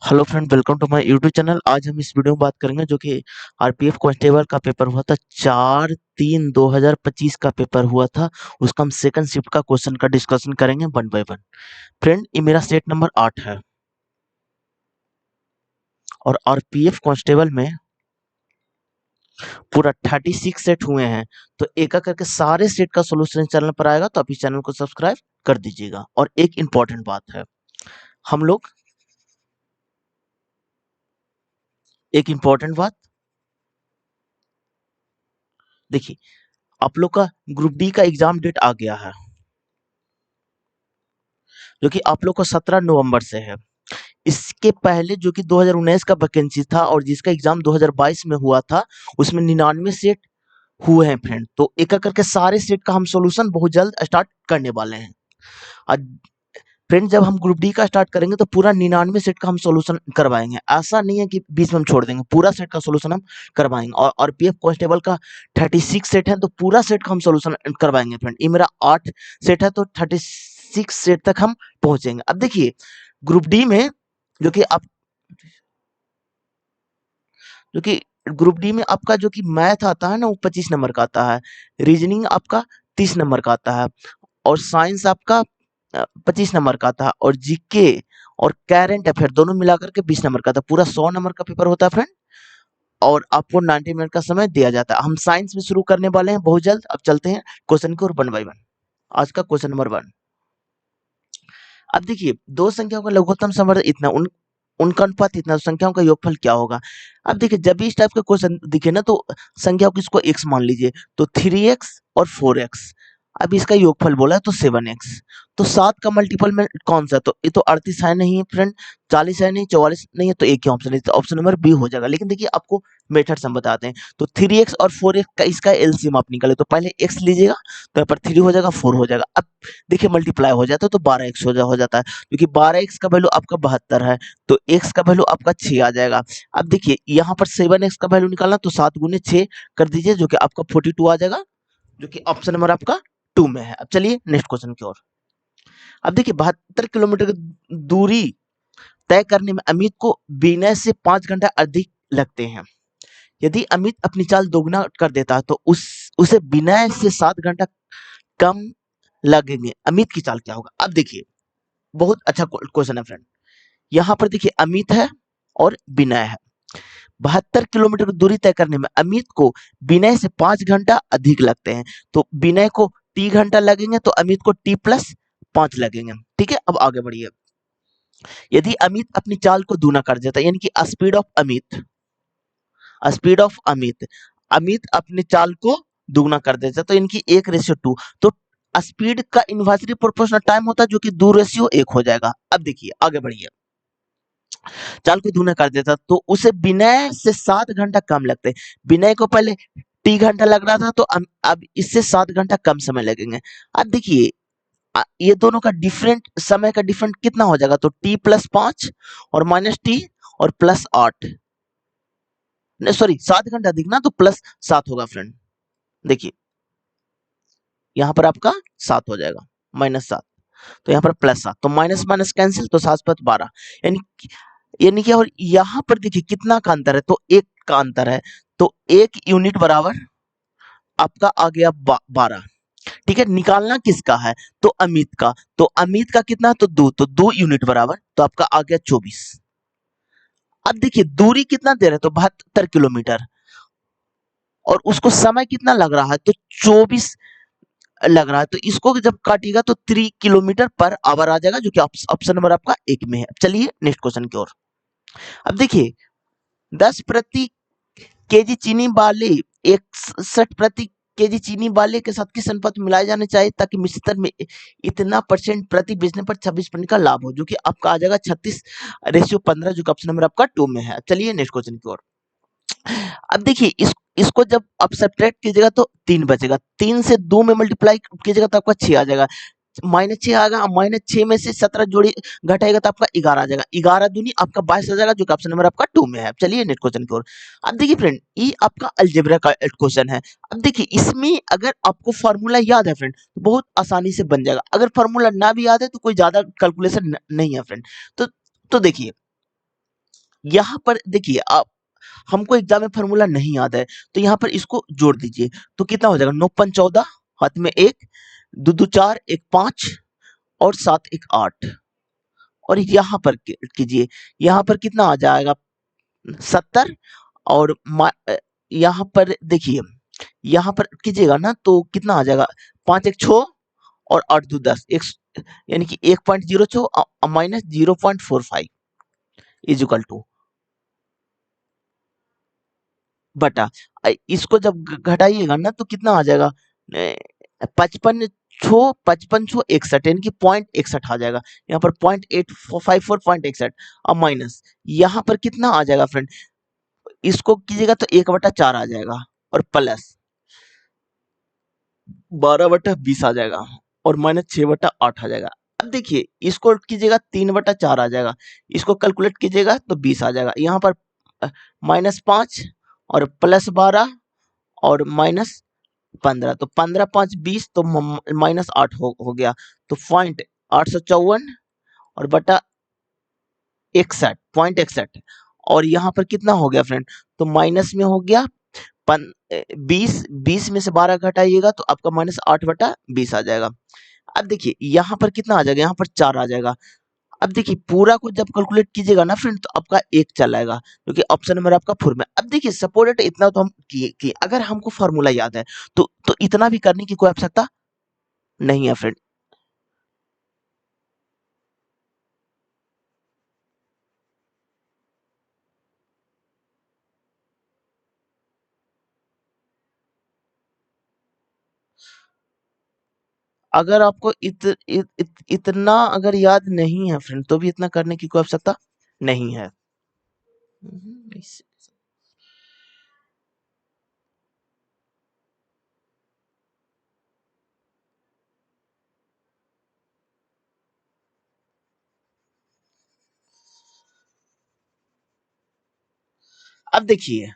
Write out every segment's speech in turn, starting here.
Hello friend, welcome to my YouTube channel. आज हम इस वीडियो में बात करेंगे जो कि आरपीएफ कांस्टेबल का पेपर हुआ था। 4/3/2025 का पेपर हुआ था। उसका हम सेकंड शिफ्ट का क्वेश्चन का डिस्कशन करेंगे वन बाय वन। फ्रेंड, ये मेरा सेट नंबर 8 है और आरपीएफ कांस्टेबल में पूरा 36 सेट हुए हैं। तो एक एक करके सारे सेट का सोल्यूशन चैनल पर आएगा, तो आप इस चैनल को सब्सक्राइब कर दीजिएगा। और एक इम्पॉर्टेंट बात है, हम लोग एक इम्पॉर्टेंट बात देखिए, आप लोग का ग्रुप डी का एग्जाम डेट आ गया है जो कि आप लोग को 17 नवंबर से है। इसके पहले जो कि 2019 का वैकेंसी था और जिसका एग्जाम 2022 में हुआ था, उसमें 99 सेट हुए हैं फ्रेंड। तो एक एक करके सारे सेट का हम सॉल्यूशन बहुत जल्द स्टार्ट करने वाले हैं। आज फ्रेंड, जब हम ग्रुप डी का स्टार्ट करेंगे तो पूरा 99 सेट का हम सॉल्यूशन करवाएंगे। ऐसा नहीं है कि बीच में हम छोड़ देंगे, पूरा सेट का सॉल्यूशन हम करवाएंगे। और आरपीएफ कांस्टेबल का 36 सेट है, तो पूरा सेट का हम सॉल्यूशन करवाएंगे फ्रेंड। ये मेरा 8 सेट है, तो 36 सेट तक हम पहुंचेंगे। अब देखिए, ग्रुप डी में जो कि आप जो कि ग्रुप डी में आपका जो कि मैथ आता है ना, वो 25 नंबर का आता है। रीजनिंग आपका 30 नंबर का आता है और साइंस आपका 25 नंबर का आता है। और जीके और करंट अफेयर दोनों मिलाकर के 20 नंबर का था। पूरा 100 नंबर का पेपर होता है फ्रेंड। और आपको 90 मिनट का समय दिया जाता है। हम साइंस में शुरू करने वाले हैं बहुत जल्द। अब चलते हैं क्वेश्चन की ओर वन बाय वन। आज का क्वेश्चन नंबर 1। अब देखिए, दो संख्याओं का लघुत्तम समवर्ग इतना, उनका अनुपात इतना, तो संख्याओं का योगफल क्या होगा। अब देखिए, जब भी इस टाइप का क्वेश्चन दिखे ना, तो संख्याओं को इसको x मान लीजिए, तो 3x और 4x। अब इसका योगफल बोला है तो 7x। तो 7 का मल्टीपल में कौन सा है? तो ये तो 38 है नहीं फ्रेंड, 40 है नहीं, 44 नहीं है, तो एक ही ऑप्शन है, तो ऑप्शन नंबर बी हो जाएगा। लेकिन देखिए, आपको मेथड हम बताते हैं। तो 3x और 4x का इसका एलसीएम आप निकाले, तो पहले x लीजिएगा, तो यहाँ पर 3 हो जाएगा, 4 हो जाएगा। अब देखिए, मल्टीप्लाई हो जाता है तो 12x हो जाता है, क्योंकि 12x का वैल्यू आपका 72 है, तो x का वैल्यू आपका 6 आ जाएगा। अब देखिए, यहाँ पर 7x का वैल्यू निकालना, तो 7 गुने 6 कर दीजिए, जो कि आपका 42 आ जाएगा, जो कि ऑप्शन नंबर आपका 2 में है। अब चलिए नेक्स्ट क्वेश्चन की ओर। अब देखिए, 72 किलोमीटर की दूरी तय करने में अमित को विनय से 5 घंटा अधिक लगते हैं। यदि अमित अपनी चाल दोगुना कर देता है, तो उसे विनय से 7 घंटा कम लगेंगे। अमित की चाल क्या होगा? अब देखिए, बहुत अच्छा क्वेश्चन है फ्रेंड। यहाँ पर देखिए, अमित है और विनय है। 72 किलोमीटर की दूरी तय करने में अमित को विनय से 5 घंटा अधिक लगते हैं। तो विनय को टी घंटा लगेंगे, तो अमित को टी+5 लगेंगे। ठीक है, अब आगे बढ़िए। यदि अमित अपनी चाल को दूना कर देता है, यानी कि स्पीड ऑफ अमित अमित अपनी चाल को दुगना कर देता है, तो इनकी 1:2। तो स्पीड का इन्वर्सली प्रोपोर्शनल टाइम होता है, जो कि 2:1 हो जाएगा। अब देखिए, आगे बढ़िए। चाल को दूना कर देता तो उसे विनय से 7 घंटा कम लगते। विनय को पहले टी घंटा लग रहा था, तो अब इससे 7 घंटा कम समय लगेंगे। अब देखिए, ये दोनों का डिफरेंट समय का डिफरेंट कितना हो जाएगा? तो टी+5 और -t और +8, नहीं सॉरी, 7 घंटा अधिक ना, तो +7 होगा फ्रेंड। देखिए, यहाँ पर आपका 7 हो जाएगा, -7, तो यहाँ पर +7, तो माइनस माइनस कैंसिल, तो 7×5 = 12। यानी यानी कि, और यहाँ पर देखिए कितना का अंतर है, तो 1 का अंतर है, तो 1 यूनिट बराबर आपका आ गया 12। ठीक है, निकालना किसका है? तो अमित का। तो अमित का कितना? तो 2, तो 2 यूनिट बराबर, तो आपका आ गया 24। अब देखिए, दूरी कितना दे रहे हैं? तो 72 किलोमीटर, और उसको समय कितना लग रहा है? तो 24 लग रहा है। तो इसको जब काटिएगा, तो 3 किलोमीटर पर आवर आ जाएगा, जो कि ऑप्शन नंबर आपका 1 में है। चलिए नेक्स्ट क्वेश्चन की ओर। अब देखिए, 10 प्रति केजी चीनी वाले 61 प्रति केजी चीनी वाले के साथ किस अनुपात में मिलाए जाने चाहिए, ताकि मिश्रित में इतना परसेंट प्रति बेचने पर 26% का लाभ हो, जो कि आपका आ जाएगा 36:15, जो कि ऑप्शन नंबर आपका 2 में है। चलिए नेक्स्ट क्वेश्चन की ओर। अब देखिए, इसको जब आप सब्ट्रैक्ट कीजिएगा, तो 3 बचेगा। 3 से 2 में मल्टीप्लाई कीजिएगा, तो आपका 6 आ जाएगा। -6 आएगा, -6 में से 17 जोड़ी घटाएगा, तो आपका 11 आ जाएगा। 11 दूनी आपका 22 आ जाएगा, जो कि ऑप्शन नंबर आपका 2 में है। चलिए नेक्स्ट क्वेश्चन की ओर। अब देखिए फ्रेंड, ये आपका अलजेब्रा का क्वेश्चन है। अब देखिए, इसमें अगर आपको फार्मूला याद है फ्रेंड, तो बहुत आसानी से बन जाएगा। अगर फार्मूला ना भी याद है, तो कोई ज्यादा कैलकुलेशन नहीं है फ्रेंड। तो देखिए, यहाँ पर देखिए आप, हमको एग्जाम में फॉर्मूला नहीं याद है तो यहाँ पर इसको जोड़ दीजिए तो कितना हो जाएगा, 9 5 14, हाथ में 1, 2 2 4, 1 5 और 7 1 8। और यहाँ पर कीजिए, यहाँ पर कितना आ जाएगा, 70। और यहाँ पर देखिए, यहाँ पर कीजिएगा ना तो कितना आ जाएगा, 5 1 6 और 8 2 10, यानी कि 1.06 माइनस 0.45 इज इक्वल टू बटा, इसको जब घटाइएगा ना तो कितना आ जाएगा, 55 छो 61, यानी कि 0.61 आ जाएगा। यहाँ पर 0.854 अब माइनस, यहाँ पर कितना आ जाएगा फ्रेंड, इसको कीजिएगा तो 1/4 आ जाएगा और प्लस 12/20 आ जाएगा और माइनस 6/8 आ जाएगा। अब देखिए इसको कीजिएगा 3/4 आ जाएगा, इसको कैलकुलेट कीजिएगा तो 20 आ जाएगा। यहाँ पर -5 और +12 और -15, तो 15 5 20, तो -8 हो गया, तो 0.854 और बटा 61.61। और यहाँ पर कितना हो गया फ्रेंड, तो माइनस में हो गया 20 में से 12 घटाइएगा तो आपका -8/20 आ जाएगा। अब देखिए यहाँ पर कितना आ जाएगा, यहाँ पर 4 आ जाएगा। अब देखिए पूरा को जब कैलकुलेट कीजिएगा ना फ्रेंड तो आपका 1 चला आएगा, क्योंकि ऑप्शन नंबर आपका 4 में। अब देखिए सपोर्टेड इतना तो हम किए, अगर हमको फार्मूला याद है तो इतना भी करने की कोई आवश्यकता नहीं है फ्रेंड। अगर आपको इतना अगर याद नहीं है फ्रेंड तो भी इतना करने की कोई आवश्यकता नहीं है। अब देखिए,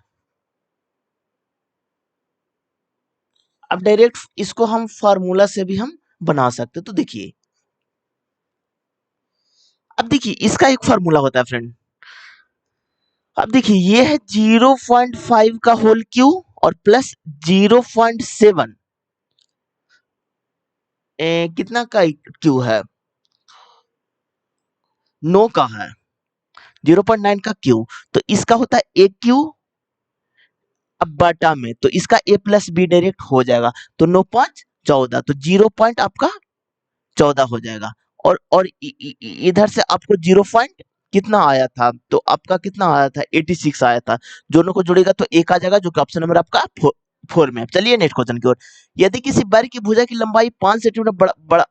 अब डायरेक्ट इसको हम फार्मूला से भी हम बना सकते, तो देखिए अब देखिए इसका एक फार्मूला होता है फ्रेंड। अब देखिए ये है 0.5 का होल क्यू और प्लस 0.7 कितना का क्यू है, 9 का है, 0.9 का क्यू, तो इसका होता है ए क्यू। अब बटा में तो इसका ए प्लस बी डायरेक्ट हो जाएगा, तो 9 5 14, तो 0 पॉइंट आपका 14 हो जाएगा। और इधर से आपको 0 पॉइंट कितना आया था, तो आपका कितना आया था, 86 आया था। दोनों को जोड़ेगा तो एक आ जाएगा, जो कि ऑप्शन नंबर आपका 4 में है। चलिए नेक्स्ट क्वेश्चन की ओर। यदि किसी बैर की भुजा की लंबाई 5 सेंटीमीटर बड़ा बड़ा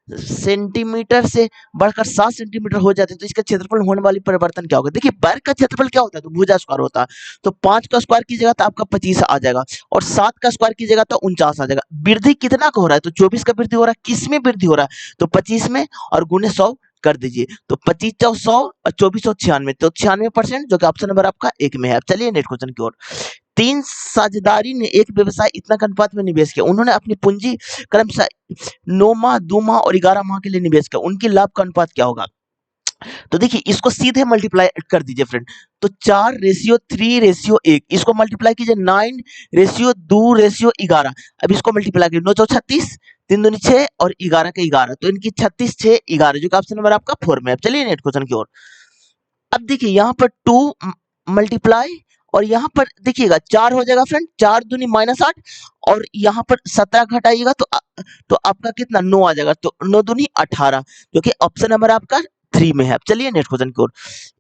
सेंटीमीटर से बढ़कर 7 सेंटीमीटर हो जाती है तो इसका क्षेत्रफल होने वाली परिवर्तन क्या होगा। देखिए बैर का क्षेत्रफल क्या होता है, तो भुजा स्क्वायर होता है, तो 5 का स्क्वायर कीजिएगा तो आपका 25 आ जाएगा और 7 का स्क्वायर कीजिएगा तो 49 आ जाएगा। वृद्धि कितना का हो रहा है, तो 24 का वृद्धि हो रहा है, किस में वृद्धि हो रहा है, तो 25 में, और गुने 100 कर दीजिए, तो 25 चौ 100 और 24 96, तो 96%, जो कि ऑप्शन नंबर आपका 1 में है। चलिए नेक्स्ट क्वेश्चन की ओर। 3 साझेदारी ने एक व्यवसाय इतना अनुपात में निवेश किया, उन्होंने अपनी पूंजी क्रमशः 9 माह 2 माह और 11 माह के लिए निवेश किया, उनकी लाभ का अनुपात क्या होगा। तो देखिए इसको सीधे मल्टीप्लाई कर दीजिए फ्रेंड, तो 4:3:1, इसको मल्टीप्लाई कीजिए 9:2:11। अब इसको मल्टीप्लाई कीजिए, 9 चौ 36, 3 दूनी 6 और 11 के 11, तो इनकी 36 6 11, जो कि ऑप्शन नंबर आपका 4 में है। चलिए नेक्स्ट क्वेश्चन की ओर। अब देखिए यहाँ पर 2 मल्टीप्लाई और यहाँ पर देखिएगा 4 हो जाएगा फ्रेंड, 4 दूनी -8 और यहाँ पर 17 घटाइएगा तो आपका कितना 9 आ जाएगा, तो 9 दूनी 18, जो कि ऑप्शन नंबर आपका 3 में है। अब चलिए नेक्स्ट क्वेश्चन की ओर।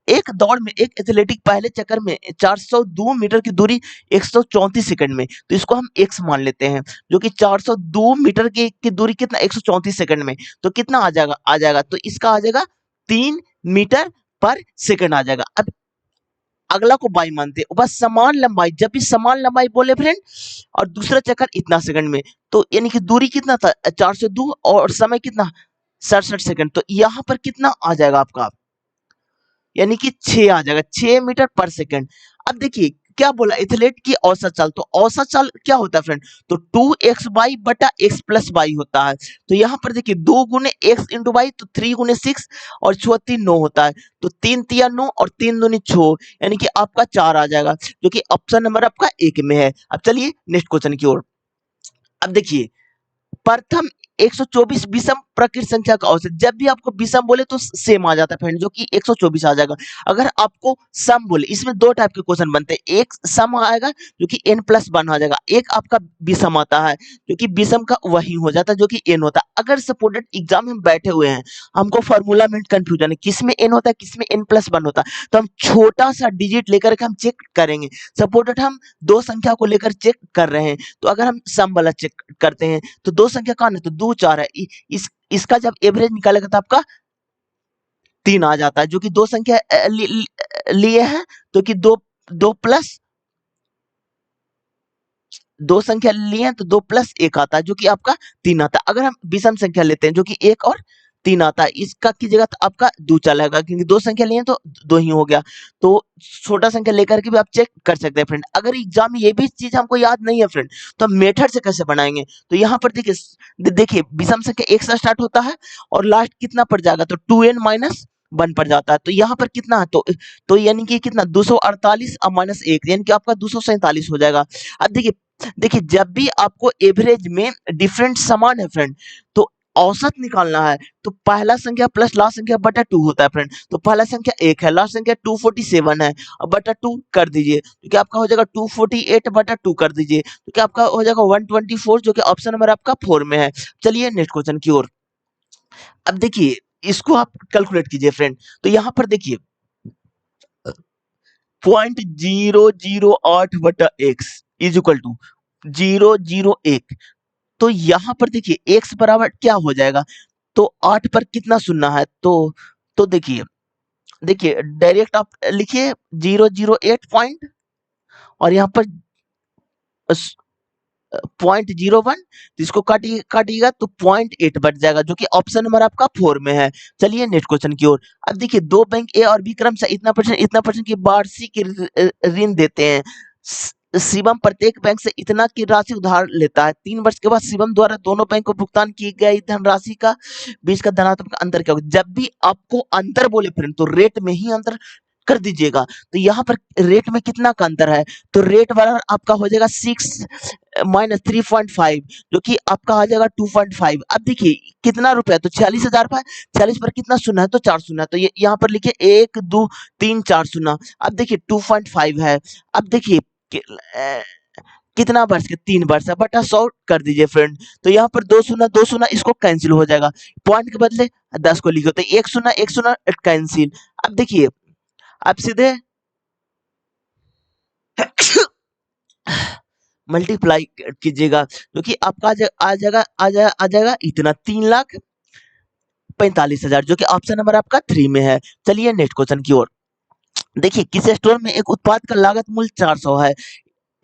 एक दौड़ में एक एथलेटिक पहले चक्कर में 402 मीटर की दूरी 134 सेकंड में, तो इसको हम x मान लेते हैं, जो कि 402 मीटर की दूरी कितना 134 सेकंड में, तो कितना आ जाएगा, तो इसका आ जाएगा 3 मीटर पर सेकंड आ जाएगा। अब अगला को बाई मानते हैं, बस समान लंबाई, जब भी समान लंबाई बोले फ्रेंड और दूसरा चक्कर इतना सेकंड में, तो यानी कि दूरी कितना था 402 और समय कितना 67 सेकंड, तो यहाँ पर कितना आ जाएगा आपका, यानी कि 6 आ जाएगा, 6 मीटर पर सेकंड। अब देखिए क्या बोला, एथलीट की औसत चाल, तो औसत चाल क्या होता है फ्रेंड, तो 2x बटा x प्लस वाई होता है। तो यहाँ पर देखिए 2 गुने x इंटू वाई, तो 3 गुने 6 और 6 3 9 होता है, तो 3 तिया 9 और 3 दूनी 6, यानी कि आपका 4 आ जाएगा, जो कि ऑप्शन नंबर आपका एक में है। अब चलिए नेक्स्ट क्वेश्चन की ओर। अब देखिए प्रथम 124 विषम प्रकृत संख्या का औसत, जब भी आपको विषम बोले तो सेम आ जाता है फ्रेंड, जो कि 124 आ जाएगा। अगर आपको सम बोले, इसमें दो टाइप के क्वेश्चन बनते हैं, एक सम आएगा जो कि n+1 आ जाएगा, एक आपका विषम आता है जो कि विषम का वही हो जाता है जो कि n होता है। अगर सपोर्टेड एग्जाम में बैठे हुए हैं, हमको फार्मूला में कंफ्यूजन है किसमें n होता है किसमें n+1 होता है, तो हम छोटा सा डिजिट लेकर के हम चेक करेंगे। सपोर्टेड हम दो संख्या को लेकर चेक कर रहे हैं, तो अगर हम सम वाला चेक करते हैं तो दो संख्या कौन है, तो 2 4 है, इसका जब एवरेज निकालेगा तो आपका 3 आ जाता है, जो कि दो संख्या लिए है, तो कि दो प्लस दो संख्या लिए हैं तो 2 प्लस 1 आता है, जो कि आपका 3 आता है। अगर हम विषम संख्या लेते हैं जो कि 1 और 3 आता है, इसका कीजिएगा तो आपका 2 चलेगा, क्योंकि दो संख्या लिए हैं तो 2 ही हो गया। तो छोटा संख्या लेकर के भी आप चेक कर सकते हैं फ्रेंड। अगर एग्जाम में ये भी चीज हमको याद नहीं है फ्रेंड, तो हम मेथड से कैसे बनाएंगे, तो यहाँ पर देखिए विषम संख्या 1 से स्टार्ट होता है और लास्ट कितना पड़ जाएगा, तो 2n-1 पड़ जाता है। तो यहाँ पर कितना है, तो यानी कि कितना 248 और -1, यानी कि आपका 247 हो जाएगा। अब देखिए जब भी आपको एवरेज में डिफरेंट समान है फ्रेंड, तो औसत निकालना है, तो पहला संख्या प्लस लास्ट संख्या बटा 2 होता है फ्रेंड। तो पहला संख्या 1 है, लास्ट संख्या 247 है, और बटा 2 कर दीजिए, तो क्या आपका हो जाएगा 248 बटा 2 कर दीजिए, तो क्या आपका हो जाएगा 124, जो कि ऑप्शन नंबर आपका 4 में है। चलिए नेक्स्ट क्वेश्चन की ओर। अब देखिए इसको आप कैलकुलेट कीजिए फ्रेंड, तो यहाँ पर देखिए 0.008 बटा x इज इक्वल टू 001। तो यहाँ पर देखिए x बराबर क्या हो जाएगा, तो 8 पर कितना सुनना है, तो देखिए देखिए डायरेक्ट आप लिखिए 008 पॉइंट, और यहाँ पर 0.01, जिसको काटिएगा तो 0.8 बच जाएगा, जो कि ऑप्शन नंबर आपका 4 में है। चलिए नेक्स्ट क्वेश्चन की ओर। अब देखिए दो बैंक ए और बी क्रमशः इतना परसेंट की वार्षिक ऋण देते हैं। शिवम प्रत्येक बैंक से इतना की राशि उधार लेता है। 3 वर्ष के बाद शिवम द्वारा दोनों बैंक को भुगतान की गई धनराशि का बीच का धनात्मक अंतर क्या होगा। जब भी आपको अंतर बोले फ्रेंड, तो रेट में ही अंतर कर दीजिएगा। तो यहाँ पर रेट में कितना का अंतर है, तो रेट बराबर आपका हो जाएगा 6 माइनस 3.5, जो कि आपका आ जाएगा 2.5। अब देखिए कितना रुपया, तो 46,000 रुपया, 40 पर कितना शून्य है, तो 4 शून्य है, तो ये यहाँ पर लिखिए 1 2 3 4 शून्य। अब देखिए 2.5 है। अब देखिए कितना वर्ष के, 3 वर्ष है, बटा 100 कर दीजिए फ्रेंड। तो यहाँ पर 2 शून्य इसको कैंसिल हो जाएगा, पॉइंट के बदले 10 को लिखो, तो 1 शून्य कैंसिल। अब देखिए आप सीधे मल्टीप्लाई कीजिएगा, जो कि आपका आ जाएगा इतना 3,45,000, जो कि ऑप्शन नंबर आपका 3 में है। चलिए नेक्स्ट क्वेश्चन की ओर। देखिए किसी स्टोर में एक उत्पाद का लागत मूल्य 400 है,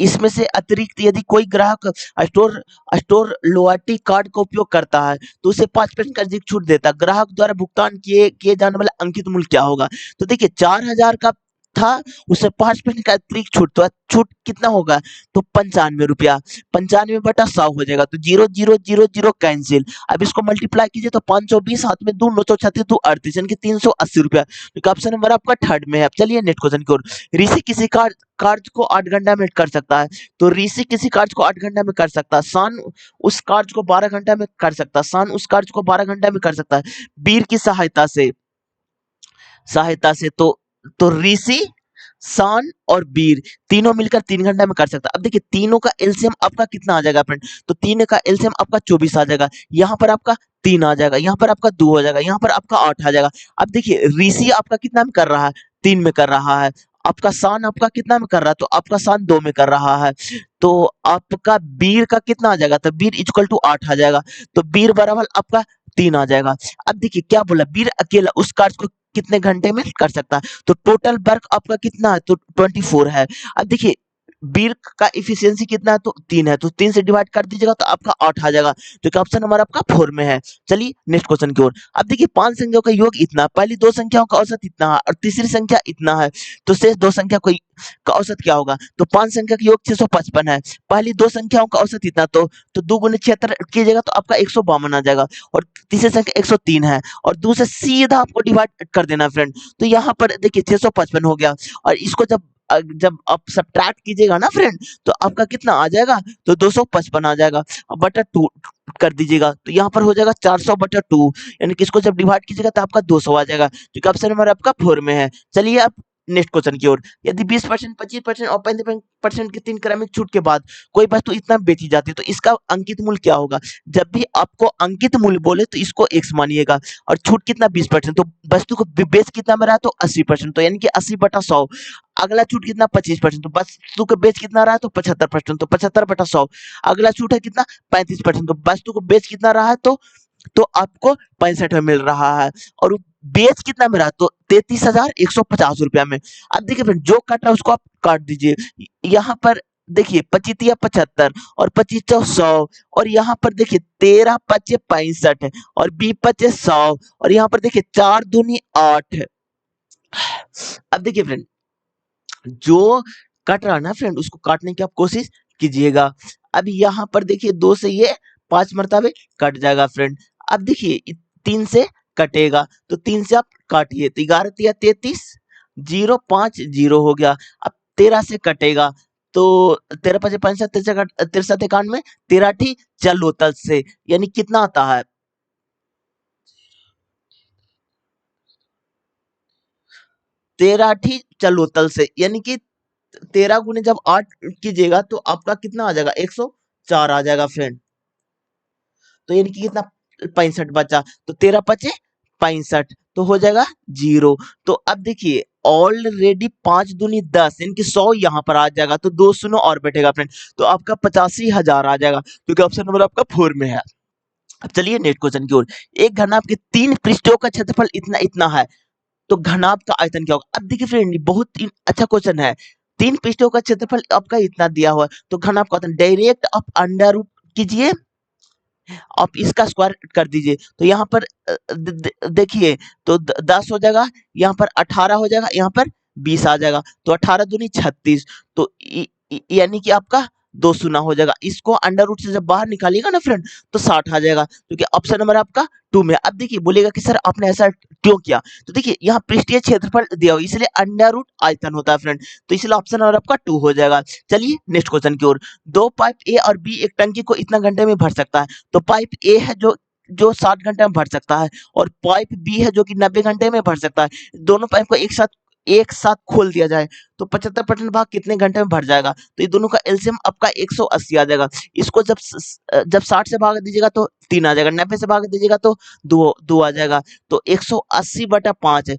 इसमें से अतिरिक्त यदि कोई ग्राहक स्टोर स्टोर लॉयल्टी कार्ड का उपयोग करता है तो उसे 5% का अधिक छूट देता है। ग्राहक द्वारा भुगतान किए किए जाने वाला अंकित मूल्य क्या होगा, तो देखिए 4,000 का था, उसे 5% का अतिरिक्त छूट, तो छूट कितना होगा, तो 95 रुपया, 95 बटा 100 हो जाएगा, तो 0,000 कैंसिल। अब इसको मल्टीप्लाई कीजिए तो 520 हाथ में 2 936 2 38, यानी कि 380 रुपया, तो ऑप्शन नंबर आपका थर्ड में है। अब चलिए नेक्स्ट क्वेश्चन की ओर। ऋषि किसी कार्य को 8 घंटा में कर सकता है, तो ऋषि किसी कार्य को 8 घंटा में कर सकता है, शान उस कार्य को 12 घंटा में कर सकता है, शान उस कार्य को 12 घंटा में कर सकता है, वीर की सहायता से तो ऋषि, शान और वीर तीनों मिलकर 3 घंटा में कर सकता है। अब देखिए तीनों का एलसीएम आपका कितना आ जाएगा फ्रेंड, तो 3 का एलसीएम आपका 24 आ जाएगा, यहाँ पर आपका 3 आ जाएगा, यहाँ पर आपका 2 हो जाएगा, यहाँ पर आपका 8 आ जाएगा। अब देखिए ऋषि आपका कितना में कर रहा है, 3 में कर रहा है, आपका शान आपका कितना में कर रहा है, तो आपका शान 2 में कर रहा है, तो आपका वीर का कितना आ जाएगा, तो वीर इक्वल टू 8 आ जाएगा, तो वीर बराबर आपका 3 आ जाएगा। अब देखिए क्या बोला, वीर अकेला उस कार्य को कितने घंटे में कर सकता है, तो टोटल वर्क आपका कितना है, तो 24 है। अब देखिए बी का इफिशियंसी कितना है, तो 3 है, तो 3 से डिवाइड कर दीजिएगा तो आपका 8 आ जाएगा, जो कि ऑप्शन नंबर आपका 4 में है। चलिए नेक्स्ट क्वेश्चन की ओर। अब देखिए 5 संख्याओं का योग इतना, पहली 2 संख्याओं का औसत इतना है और तीसरी संख्या इतना है, तो शेष 2 संख्या का औसत क्या होगा? तो 5 संख्या का योग 655 है, पहली 2 संख्याओं का औसत इतना, तो 2 गुने 76 कीजिएगा तो आपका 152 आ जाएगा, और तीसरी संख्या 103 है, और 2 से सीधा आपको डिवाइड कर देना फ्रेंड। तो यहाँ पर देखिए 655 हो गया, और इसको जब आप सब्ट्रैक्ट कीजिएगा ना फ्रेंड, तो आपका कितना आ जाएगा? तो 255 आ जाएगा, अब बटा 2 कर दीजिएगा तो यहाँ पर हो जाएगा 400 बटा 2, यानी कि इसको जब डिवाइड कीजिएगा तो आपका 200 आ जाएगा, क्योंकि ऑप्शन नंबर आपका 4 में है। चलिए आप नेक्स्ट क्वेश्चन की ओर। यदि 20%, 25% और 35% की 3 क्रमिक छूट के बाद कोई वस्तु इतना बेची जाती है, तो इसका अंकित मूल्य क्या होगा? जब भी आपको अंकित मूल्य बोले तो इसको x मानिएगा, और छूट कितना 20%, तो वस्तु को बेच कितना में रहा, तो 80%, तो यानी कि 80 बटा 100। अगला छूट कितना 25%, तो वस्तु को बेच कितना रहा है, तो 75%, तो 75 बटा 100। अगला छूट है कितना 35%, तो वस्तु को बेच कितना रहा है, तो आपको 65 में मिल रहा है, और वो बेच कितना में रहा, तो 33,150 रुपया में। अब देखिए फ्रेंड, जो कट रहा है उसको आप काट दीजिए। यहाँ पर देखिए 25 75 और 25 100, और यहाँ पर देखिए 13 पचे 65 और 20 पचे 100, और यहाँ पर देखिए 4 दूनी 8 है। अब देखिए फ्रेंड, जो कट रहा है ना फ्रेंड, उसको काटने की आप कोशिश कीजिएगा। अब यहाँ पर देखिए 2 से ये 5 मरतबे कट जाएगा फ्रेंड। अब देखिए 3 से कटेगा, तो 3 से आप काटिए, तो 11 तिया 33, 0 5 0 हो गया। अब 13 से कटेगा, तो 13 पचे 65, 63 91, 13 ठी चलो तल से, यानी कितना आता है? 13 ठी चलो तल से, यानी कि 13 गुने जब 8 कीजिएगा तो आपका कितना आ जाएगा? 104 आ जाएगा फ्रेंड। तो यानी कि कितना 65 बचा, तो 13 पचे 65, तो हो जाएगा 0। तो अब देखिए ऑलरेडी 5 दूनी 10, यानी कि 100 यहाँ पर आ जाएगा, तो 2 शून्य और बैठेगा फ्रेंड, तो आपका 85,000 आ जाएगा, क्योंकि ऑप्शन नंबर आपका 4 में है। अब चलिए नेक्स्ट क्वेश्चन की ओर। एक घनाभ के 3 पृष्ठों का क्षेत्रफल इतना इतना है, तो घनाभ का आयतन क्या होगा? अब देखिए फ्रेंड, बहुत ही अच्छा क्वेश्चन है। 3 पृष्ठों का क्षेत्रफल आपका इतना दिया हुआ है, तो घनाभ का आयतन डायरेक्ट आप अंडर रूट कीजिए, आप इसका स्क्वायर कर दीजिए, तो यहाँ पर देखिए, तो 10 हो जाएगा, यहाँ पर 18 हो जाएगा, यहाँ पर 20 आ जाएगा, तो 18 दूनी 36, तो यानी कि आपका 2 शून्य हो जाएगा। इसको अंडर रूट से जब बाहर निकालिएगा ना फ्रेंड, तो 60 आ जाएगा, क्योंकि ऑप्शन नंबर आपका 2 में। अब देखिए बोलेगा कि सर आपने ऐसा क्यों किया, तो देखिए यहाँ पृष्ठीय क्षेत्रफल दिया हुआ, इसलिए अंडर रूट आयतन होता है फ्रेंड, तो इसलिए ऑप्शन नंबर आपका 2 हो जाएगा। चलिए नेक्स्ट क्वेश्चन की ओर। 2 पाइप ए और बी एक टंकी को इतना घंटे में भर सकता है, तो पाइप ए है जो 60 घंटे में भर सकता है, और पाइप बी है जो कि 90 घंटे में भर सकता है। दोनों पाइप को एक साथ खोल दिया जाए तो 75% भाग कितने घंटे में भर जाएगा? तो ये दोनों का एलसीएम आपका 180 आ जाएगा। इसको जब 60 से भाग दीजिएगा तो 3 आ जाएगा, 90 से भाग दीजिएगा तो 2 आ जाएगा, तो 180 बटा 5 है,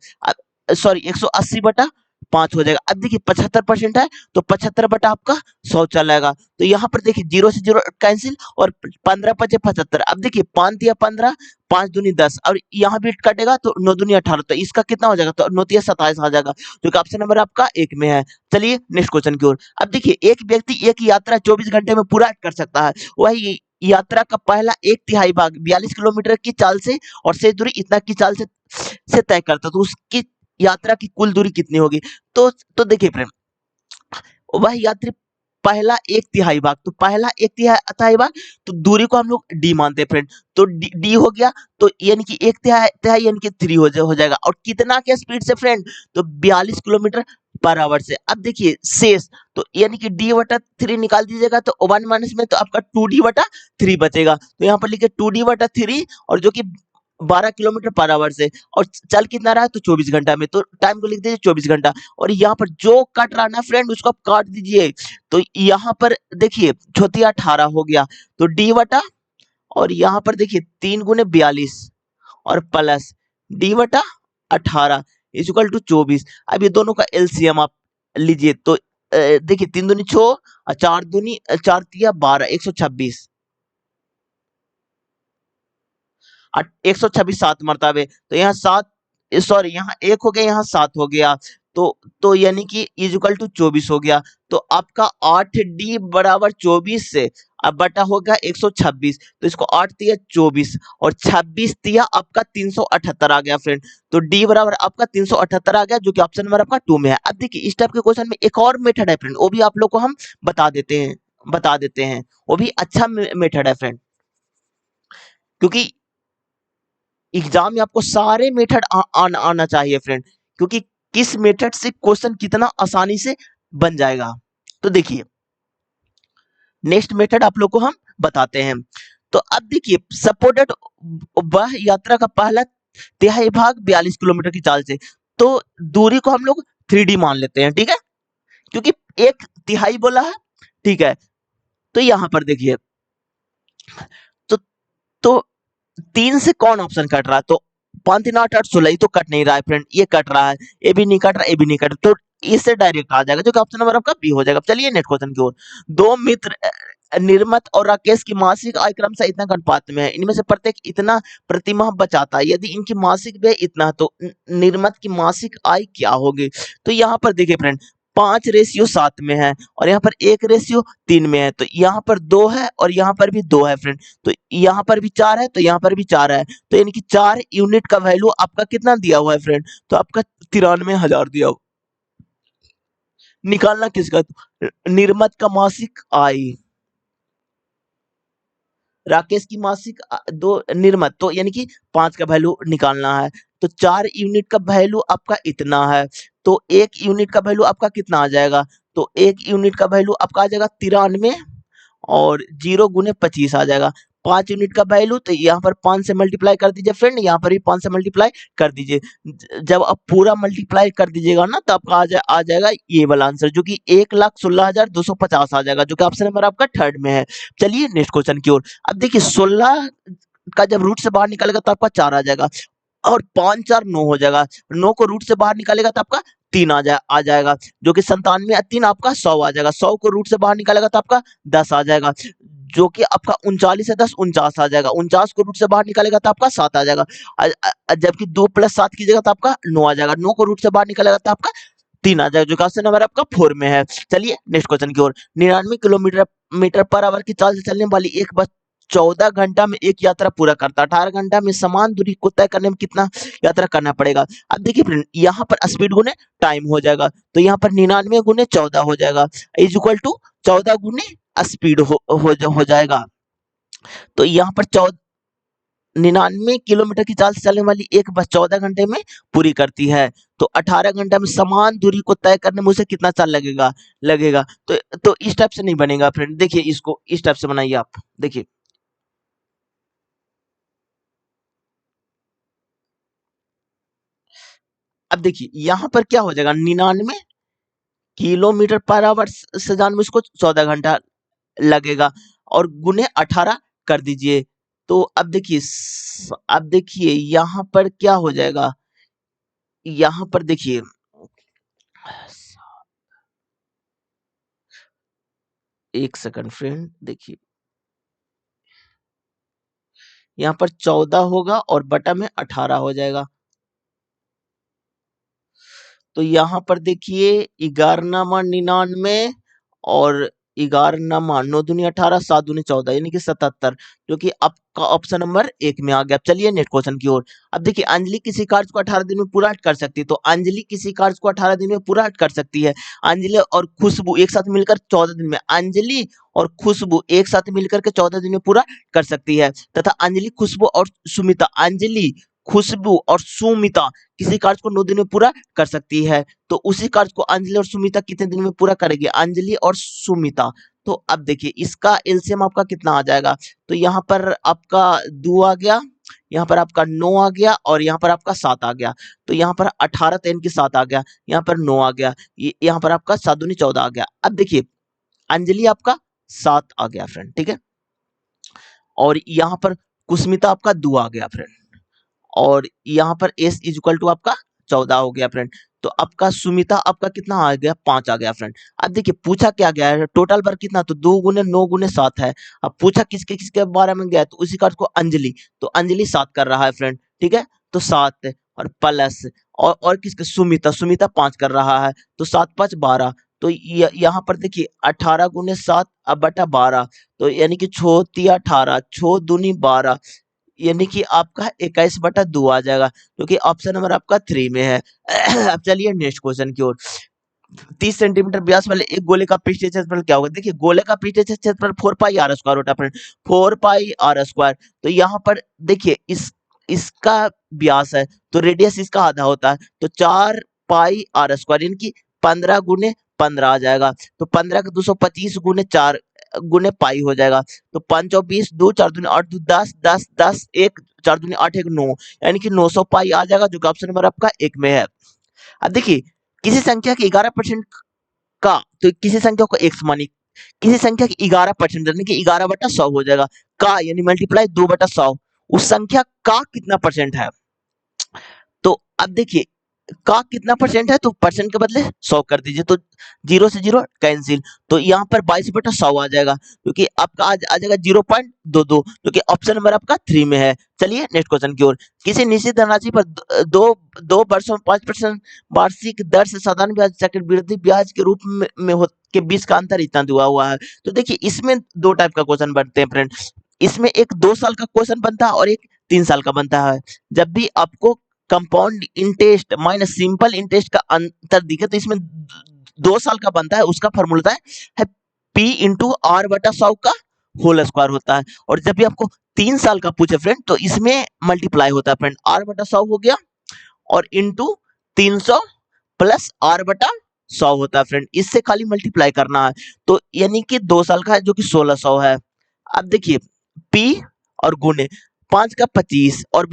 सॉरी 180 बटा 5 हो जाएगा। अब देखिए 75% है, तो 75 बटा आपका 100 चलेगा, तो यहाँ पर देखिए 0 से 0 कैंसिल, और 15 पचे 75। अब देखिए 5 दिया 15, 5 दूनी 10, और यहाँ भी कटेगा तो 9 दूनी 18, तो इसका कितना हो जाएगा? तो 9 तिया 27 आ जाएगा, क्योंकि ऑप्शन नंबर आपका 1 में है। चलिए नेक्स्ट क्वेश्चन की ओर। अब देखिए एक व्यक्ति एक यात्रा 24 घंटे में पूरा कर सकता है, वही यात्रा का पहला एक तिहाई भाग 42 किलोमीटर की चाल से और शेष दूरी इतना की चाल से तय करता है, तो उसकी यात्रा की कुल दूरी कितनी होगी? तो देखिए प्रेम, वह यात्री पहला एक तिहाई भाग, तो पहला एक तिहाई भाग, तो दूरी को हम लोग डी मानते हैं फ्रेंड, तो डी हो गया, तो यानी कि एक तिहाई तिहाई यानी कि 3 हो जाएगा, और कितना के स्पीड से फ्रेंड? तो 42 किलोमीटर पर आवर से। अब देखिए शेष, तो यानी कि डी बटा 3 निकाल दीजिएगा, तो 1 माइनस में तो आपका 2d बटा 3 बचेगा, तो यहाँ पर लिखे 2d बटा 3, और जो कि 12 किलोमीटर पर आवर से, और चल कितना रहा है? तो 24 घंटा में, तो टाइम को लिख दीजिए 24 घंटा, और यहाँ पर जो कट रहा ना फ्रेंड उसको आप काट दीजिए, तो यहाँ पर देखिए छोटिया 18 हो गया, तो डी बटा, और यहाँ पर देखिए 3 गुने 42 और प्लस डी बटा 18 इक्वल टू 24। अब ये दोनों का एलसीएम आप लीजिए, तो देखिए 3 दूनी 6 और 4 दूनी 4 तिया 12, 126, 126 7 मरतबे, तो यहाँ 7, सॉरी यहाँ 1 हो गया, यहाँ 7 हो गया, तो यानी कि इज इक्वल टू 24 हो गया। तो आपका 8d बराबर 24 से अब बटा होगा 126। तो इसको 8 दिया 24 और 26 दिया आपका 378 आ गया फ्रेंड। तो डी बराबर आपका 378 आ गया, जो कि ऑप्शन नंबर आपका 2 में है। अब देखिए इस टाइप के क्वेश्चन में एक और मेथड है फ्रेंड, वो भी आप लोग को हम बता देते हैं। वो भी अच्छा मेथड है फ्रेंड, क्योंकि एग्जाम में आपको सारे मेथड आना चाहिए फ्रेंड, क्योंकि किस मेथड से क्वेश्चन कितना आसानी से बन जाएगा। तो देखिए नेक्स्ट मेथड आप लोग को हम बताते हैं। तो अब देखिए सपोर्टेड वह यात्रा का पहला तिहाई भाग 42 किलोमीटर की चाल से, तो दूरी को हम लोग 3D मान लेते हैं, ठीक है, क्योंकि एक तिहाई बोला है, ठीक है। तो यहां पर देखिए तो तो 3 से कौन ऑप्शन कट रहा है, तो 5 3 8 8 16 ये तो कट नहीं रहा है फ्रेंड, ये कट रहा है, ये भी नहीं कट रहा, ये भी नहीं कट रहा, तो इससे डायरेक्ट आ जाएगा, जो कि ऑप्शन नंबर आपका बी हो जाएगा। चलिए नेक्स्ट क्वेश्चन की ओर। दो मित्र निर्मत और राकेश की मासिक आय क्रमशः इतना का अनुपात में है, इनमें से प्रत्येक इतना प्रतिमाह बचाता है, यदि इनकी मासिक व्यय इतना है, तो निर्मत की मासिक आय क्या होगी। तो यहाँ पर देखिए फ्रेंड 5:7 में है और यहाँ पर 1:3 में है, तो यहाँ पर 2 है और यहाँ पर भी 2 है फ्रेंड, तो यहाँ पर भी 4 है, तो यहाँ पर भी 4 है, तो यानी कि 4 यूनिट का वैल्यू आपका कितना दिया हुआ है फ्रेंड, तो आपका 93,000 दिया हुआ। निकालना किसका, निर्मत का मासिक आय, राकेश की मासिक दो निर्मत, तो यानी कि 5 का वैल्यू निकालना है, तो 4 यूनिट का वैल्यू आपका इतना है, तो 1 यूनिट का वैल्यू आपका कितना आ जाएगा, तो 1 यूनिट का वैल्यू आपका आ जाएगा 93 और 0 गुने 25 आ जाएगा। 5 यूनिट का वैल्यू, तो यहाँ पर 5 से मल्टीप्लाई कर दीजिए फ्रेंड, यहाँ पर भी 5 से मल्टीप्लाई कर दीजिए। जब आप पूरा मल्टीप्लाई कर दीजिएगा ना, तो आपका आ जाएगा ये वाला आंसर, जो कि 1,16,250 आ जाएगा, जो कि ऑप्शन नंबर आपका थर्ड में है। चलिए नेक्स्ट क्वेश्चन की ओर। अब देखिए 16 का जब रूट से बाहर निकालेगा तो आपका 4 आ जाएगा और 5 4 9 हो जाएगा, 9 को रूट से बाहर निकालेगा तो आपका 3 आ जाएगा, जो कि 97 3 आपका 100 आ जाएगा, 100 को रूट से बाहर निकालेगा तो आपका 10 आ जाएगा, जो कि आपका 39 है 10 49 आ जाएगा, 49 को रूट से बाहर निकालेगा तो आपका 7 आ जाएगा, जबकि 2 + 7 कीजिएगा तो आपका 9 आ जाएगा, 9 को रूट से बाहर निकालेगा तो आपका 3 आ जाएगा, जो कि ऑप्शन नंबर आपका 4 में है। चलिए नेक्स्ट क्वेश्चन की ओर। 99 किलोमीटर पर आवर की चाल से चलने वाली एक बस 14 घंटा में एक यात्रा पूरा करता है, 18 घंटा में समान दूरी को तय करने में कितना यात्रा करना पड़ेगा। अब देखिए फ्रेंड यहाँ पर स्पीड गुने टाइम हो जाएगा, तो यहाँ पर 99 गुने 14 हो जाएगा, इज इक्वल टू 14 गुने स्पीड हो जाएगा। तो यहाँ पर 99 किलोमीटर की चाल से चलने वाली एक बस 14 घंटे में पूरी करती है, तो 18 घंटा में समान दूरी को तय करने में उसे कितना चाल लगेगा। तो इस टाइप से नहीं बनेगा फ्रेंड, देखिए इसको इस टाइप से बनाइए आप, देखिए अब देखिए यहाँ पर क्या हो जाएगा, 99 किलोमीटर पर आवर से जाने में उसको 14 घंटा लगेगा और गुने 18 कर दीजिए। तो अब देखिए यहाँ पर क्या हो जाएगा, यहाँ पर देखिए एक सेकंड फ्रेंड, देखिए यहाँ पर 14 होगा और बटा में 18 हो जाएगा, तो यहाँ पर देखिए 11,99 और 11 9 दूनी 18 7 दूनी 14 यानी कि 77, जो कि आपका ऑप्शन नंबर 1 में आ गया। चलिए नेक्स्ट क्वेश्चन की ओर। अब देखिए अंजलि किसी कार्य को 18 दिन में पूरा कर सकती है, तो अंजलि किसी कार्य को 18 दिन में पूरा कर सकती है। अंजलि और खुशबू एक साथ मिलकर 14 दिन में, अंजलि और खुशबू एक साथ मिलकर के 14 दिन में पूरा कर सकती है, तथा अंजलि खुशबू और सुमिता, अंजलि खुशबू और सुमिता किसी कार्य को 9 दिन में पूरा कर सकती है, तो उसी कार्य को अंजलि और सुमिता कितने दिन में पूरा करेगी, अंजलि और सुमिता। तो अब देखिए इसका एलसीएम आपका कितना आ जाएगा, तो यहाँ पर आपका 2 आ गया, यहाँ पर आपका 9 आ गया और यहाँ पर आपका 7 आ गया, तो यहाँ पर 18 3 की 7 आ गया, यहाँ पर 9 आ गया, यहाँ पर आपका 7 दूनी 14 आ गया। अब देखिए अंजलि आपका 7 आ गया फ्रेंड, ठीक है, और यहाँ पर कुस्मिता आपका 2 आ गया फ्रेंड, और यहाँ पर s इज इक्वल टू आपका 14 हो गया फ्रेंड, तो आपका सुमिता आपका कितना आ गया, 5 आ गया फ्रेंड। अब देखिए पूछा क्या गया है, टोटल पर कितना, तो 2 गुने 9 गुने 7 है। अब पूछा किसके किसके बारे में गया है, तो उसी कार्ड को अंजलि, तो अंजलि 7 कर रहा है फ्रेंड, ठीक है, तो 7 और प्लस और किसके, सुमिता, सुमिता 5 कर रहा है तो 7 5 12। तो यहाँ पर देखिए 18 गुने 7 अब बटा 12, तो यानी कि 6 3 18, 6 दूनी 12, यानी कि आपका 21/2 आ जाएगा, जो कि ऑप्शन नंबर आपका 3 में है। अब चलिए नेक्स्ट क्वेश्चन की ओर। 30 सेंटीमीटर व्यास वाले एक गोले का पृष्ठीय क्षेत्रफल क्या होगा? देखिए गोले का पृष्ठीय क्षेत्रफल 4 पाई आर स्क्वायर होता है फ्रेंड, 4 पाई आर स्क्वायर। तो यहाँ पर देखिए इसका व्यास है तो रेडियस इसका आधा होता है, तो 4 पाई आर स्क्वायर यानी कि 15 गुने 15 आ जाएगा। तो 15 का 225 गुने 4 गुने पाई हो जाएगा। तो 5 और 20, 2 4 दूनी 8, 2 10 10 10 1 4 दूनी 8 1 9, यानी कि 900 पाई आ जाएगा, जो कि ऑप्शन नंबर आपका 1 में है। अब देखिए किसी संख्या के 11% का, तो किसी संख्या को x मानी, किसी संख्या की 11% यानी कि 11/100 हो जाएगा। का यानी मल्टीप्लाई 2/100, उस संख्या का कितना परसेंट है? तो अब देखिए का कितना परसेंट है, तो परसेंट के बदले 100 कर दीजिए, तो 0 से 0 कैंसिल, तो यहाँ पर 22/100 आ जाएगा, क्योंकि आपका आ जाएगा 0.22, जो कि ऑप्शन नंबर आपका 3 में है। चलिए नेक्स्ट क्वेश्चन की ओर। किसी निश्चित धनराशि पर दो वर्षों में 5% वार्षिक दर से साधारण ब्याज चक्रवृद्धि ब्याज के रूप में के बीच का अंतर इतना दिया हुआ है। तो देखिए इसमें दो टाइप का क्वेश्चन बनते हैं फ्रेंड, इसमें एक 2 साल का क्वेश्चन बनता है और एक 3 साल का बनता है। जब भी आपको compound interest minus simple interest का अंतर दिखे, तो इसमें 2 साल का बनता है, उसका फॉर्मूला है P इंटू आर बटा 100 का होल स्क्वायर होता है। और जब भी आपको 3 साल का पूछे फ्रेंड, तो इसमें मल्टीप्लाई होता है फ्रेंड, आर बटा 100 हो गया और इंटू 300 प्लस आर बटा 100 होता है फ्रेंड, इससे खाली मल्टीप्लाई करना है। तो यानी कि 2 साल का है जो कि 1600 है। अब देखिए P और गुने 5 का 25 और